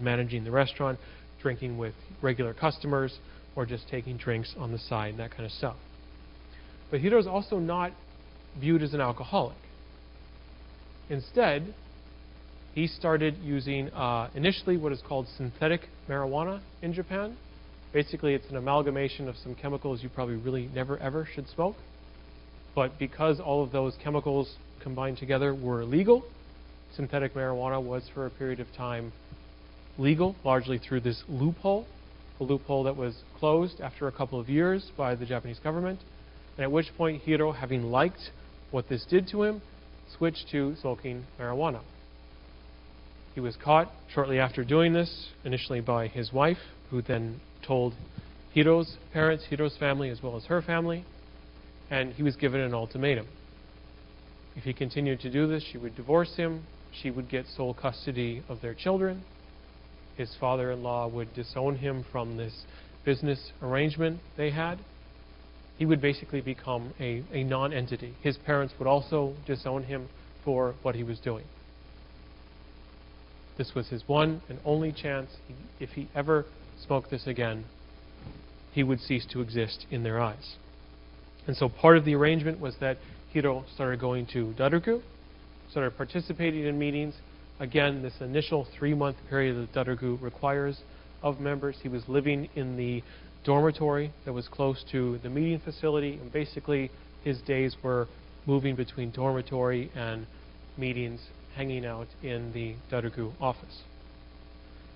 managing the restaurant, drinking with regular customers, or just taking drinks on the side, and that kind of stuff. But Hiro's also not viewed as an alcoholic. Instead, he started using initially what is called synthetic marijuana in Japan. Basically, it's an amalgamation of some chemicals you probably really never ever should smoke. But because all of those chemicals combined together were illegal, synthetic marijuana was for a period of time legal, largely through this loophole, a loophole that was closed after a couple of years by the Japanese government, and at which point Hiro, having liked what this did to him, switched to smoking marijuana. He was caught shortly after doing this, initially by his wife, who then told Hiro's parents, Hiro's family, as well as her family, and he was given an ultimatum. If he continued to do this, she would divorce him, she would get sole custody of their children, his father-in-law would disown him from this business arrangement they had. He would basically become a non-entity. His parents would also disown him for what he was doing. This was his one and only chance. If he ever smoked this again, he would cease to exist in their eyes. And so part of the arrangement was that Hiro started going to Daruku, started participating in meetings. Again, this initial 3-month period that Daruku requires of members. He was living in the dormitory that was close to the meeting facility, and basically his days were moving between dormitory and meetings, hanging out in the Daruku office.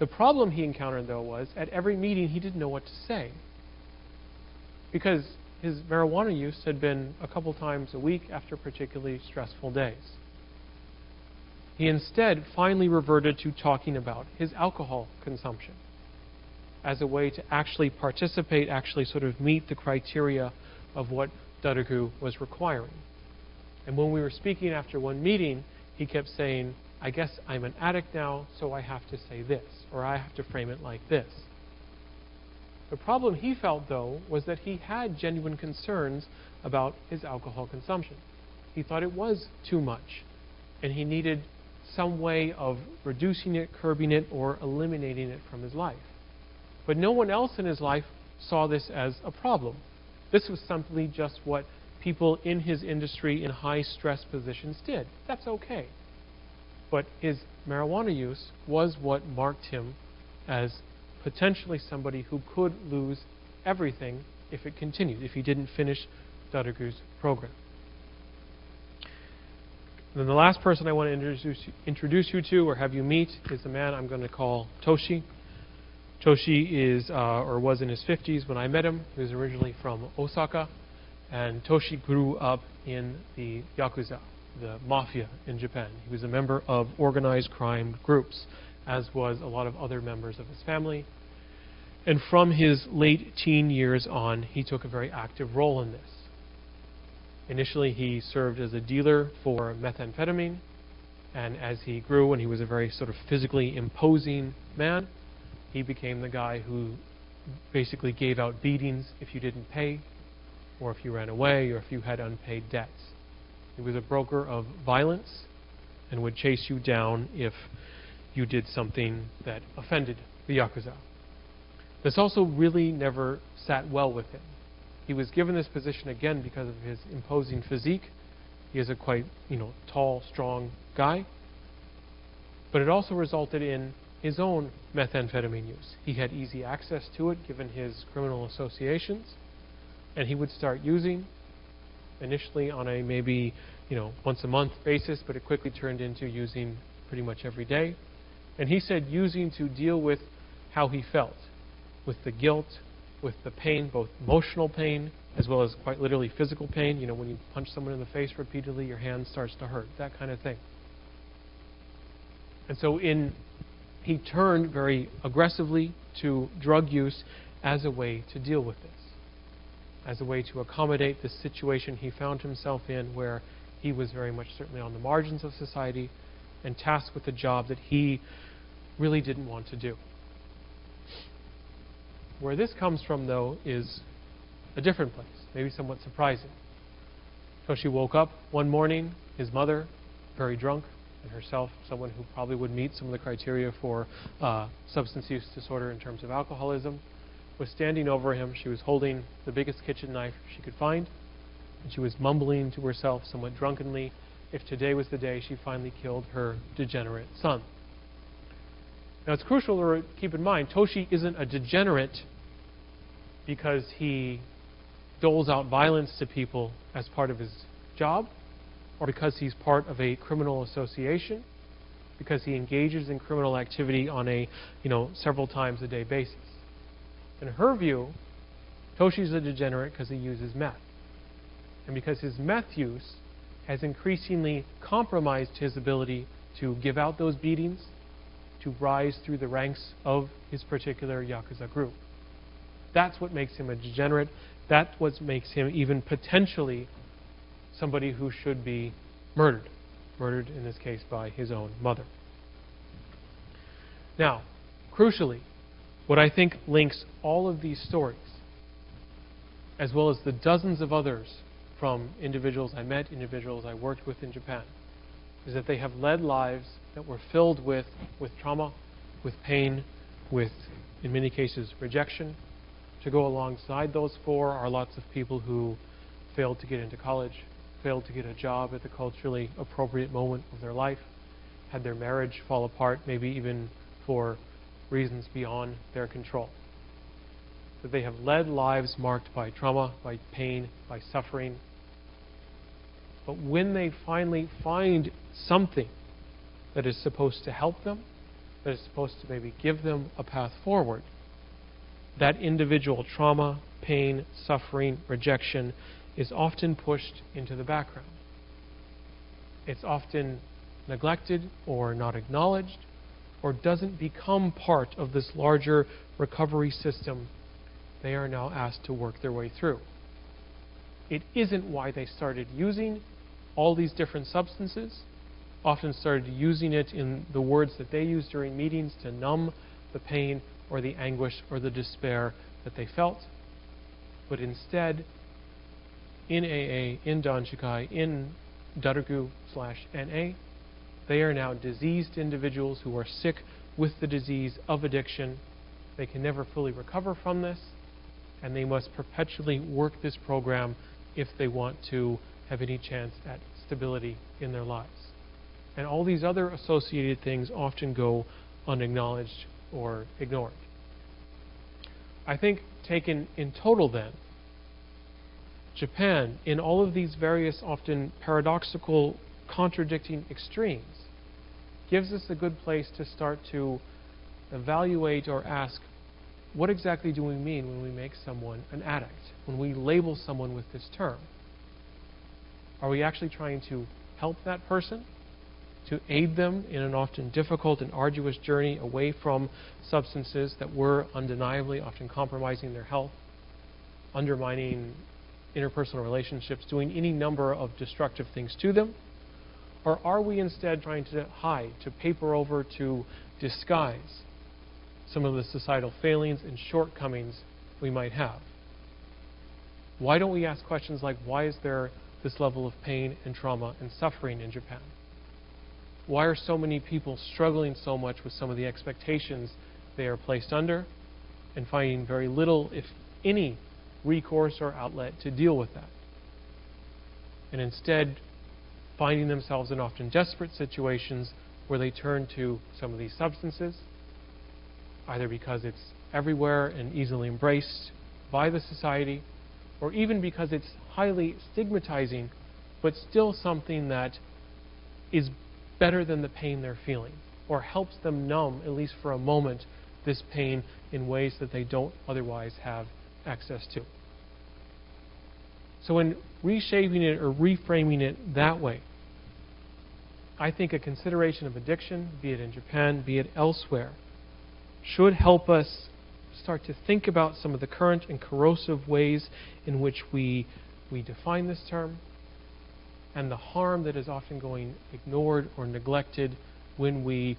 The problem he encountered, though, was at every meeting he didn't know what to say, because his marijuana use had been a couple times a week after particularly stressful days. He instead finally reverted to talking about his alcohol consumption as a way to actually participate, actually sort of meet the criteria of what Daruku was requiring. And when we were speaking after one meeting, he kept saying, I guess I'm an addict now, so I have to say this, or I have to frame it like this. The problem he felt, though, was that he had genuine concerns about his alcohol consumption. He thought it was too much, and he needed some way of reducing it, curbing it, or eliminating it from his life. But no one else in his life saw this as a problem. This was simply just what people in his industry in high stress positions did. That's okay. But his marijuana use was what marked him as potentially somebody who could lose everything if it continued, if he didn't finish Daruku's program. And then the last person I want to introduce you to or have you meet is a man I'm going to call Toshi. Toshi is, or was in his 50s when I met him. He was originally from Osaka. And Toshi grew up in the Yakuza, the mafia in Japan. He was a member of organized crime groups, as was a lot of other members of his family. And from his late teen years on, he took a very active role in this. Initially, he served as a dealer for methamphetamine, and as he grew and he was a very sort of physically imposing man, he became the guy who basically gave out beatings if you didn't pay, or if you ran away, or if you had unpaid debts. He was a broker of violence and would chase you down if you did something that offended the Yakuza. This also really never sat well with him. He was given this position again because of his imposing physique. He is a quite, tall, strong guy. But it also resulted in his own methamphetamine use. He had easy access to it given his criminal associations. And he would start using, initially on a maybe, once a month basis, but it quickly turned into using pretty much every day. And he said using to deal with how he felt, with the guilt, with the pain, both emotional pain as well as quite literally physical pain. When you punch someone in the face repeatedly, your hand starts to hurt, that kind of thing. And so he turned very aggressively to drug use as a way to deal with this, as a way to accommodate the situation he found himself in, where he was very much certainly on the margins of society and tasked with a job that he really didn't want to do. Where this comes from, though, is a different place, maybe somewhat surprising. Toshi woke up one morning, his mother, very drunk, and herself, someone who probably would meet some of the criteria for substance use disorder in terms of alcoholism, was standing over him. She was holding the biggest kitchen knife she could find, and she was mumbling to herself somewhat drunkenly if today was the day she finally killed her degenerate son. Now it's crucial to keep in mind, Toshi isn't a degenerate because he doles out violence to people as part of his job, or because he's part of a criminal association, because he engages in criminal activity on a several times a day basis. In her view, Toshi's a degenerate because he uses meth. And because his meth use has increasingly compromised his ability to give out those beatings, to rise through the ranks of his particular Yakuza group. That's what makes him a degenerate. That's what makes him even potentially somebody who should be murdered. Murdered, in this case, by his own mother. Now, crucially, what I think links all of these stories, as well as the dozens of others from individuals I met, individuals I worked with in Japan, is that they have led lives that were filled with trauma, with pain, with, in many cases, rejection. To go alongside those four are lots of people who failed to get into college, failed to get a job at the culturally appropriate moment of their life, had their marriage fall apart, maybe even for reasons beyond their control. That they have led lives marked by trauma, by pain, by suffering. But when they finally find something that is supposed to help them, that is supposed to maybe give them a path forward, that individual trauma, pain, suffering, rejection is often pushed into the background. It's often neglected or not acknowledged, or doesn't become part of this larger recovery system they are now asked to work their way through. It isn't why they started using all these different substances, often started using it in the words that they use during meetings to numb the pain or the anguish or the despair that they felt. But instead, in AA, in Danshikai, in Daruku/NA, they are now diseased individuals who are sick with the disease of addiction. They can never fully recover from this, and they must perpetually work this program if they want to have any chance at stability in their lives. And all these other associated things often go unacknowledged or ignored. I think taken in total then, Japan, in all of these various often paradoxical, contradicting extremes, gives us a good place to start to evaluate or ask, what exactly do we mean when we make someone an addict, when we label someone with this term? Are we actually trying to help that person, to aid them in an often difficult and arduous journey away from substances that were undeniably often compromising their health, undermining interpersonal relationships, doing any number of destructive things to them? Or are we instead trying to hide, to paper over, to disguise some of the societal failings and shortcomings we might have? Why don't we ask questions like, why is there this level of pain and trauma and suffering in Japan? Why are so many people struggling so much with some of the expectations they are placed under and finding very little, if any, recourse or outlet to deal with that? And instead, finding themselves in often desperate situations where they turn to some of these substances, either because it's everywhere and easily embraced by the society, or even because it's highly stigmatizing, but still something that is better than the pain they're feeling, or helps them numb, at least for a moment, this pain in ways that they don't otherwise have access to. So in reshaping it or reframing it that way, I think a consideration of addiction, be it in Japan, be it elsewhere, should help us start to think about some of the current and corrosive ways in which we define this term, and the harm that is often going ignored or neglected when we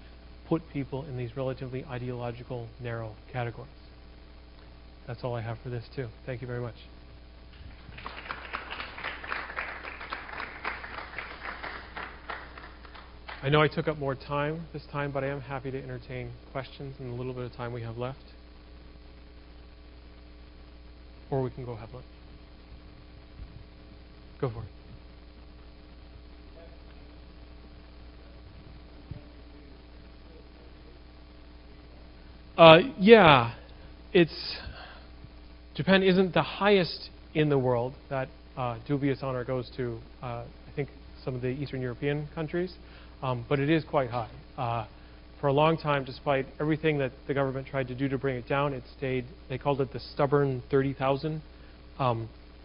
put people in these relatively ideological, narrow categories. That's all I have for this, too. Thank you very much. I know I took up more time this time, but I am happy to entertain questions in the little bit of time we have left. Or we can go have lunch. Go for it. Yeah, Japan isn't the highest in the world. That dubious honor goes to, I think, some of the Eastern European countries, but it is quite high. For a long time, despite everything that the government tried to do to bring it down, it stayed, they called it the stubborn 30,000.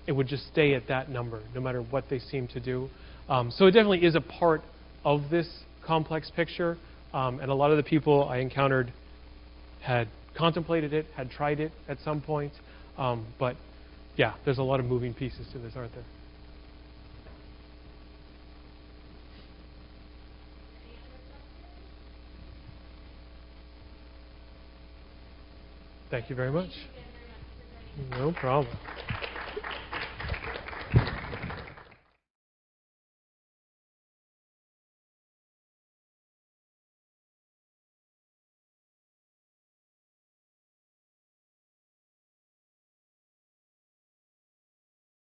It would just stay at that number, no matter what they seemed to do. So it definitely is a part of this complex picture, and a lot of the people I encountered had contemplated it, had tried it at some point, but yeah, there's a lot of moving pieces to this, aren't there? Thank you very much. No problem.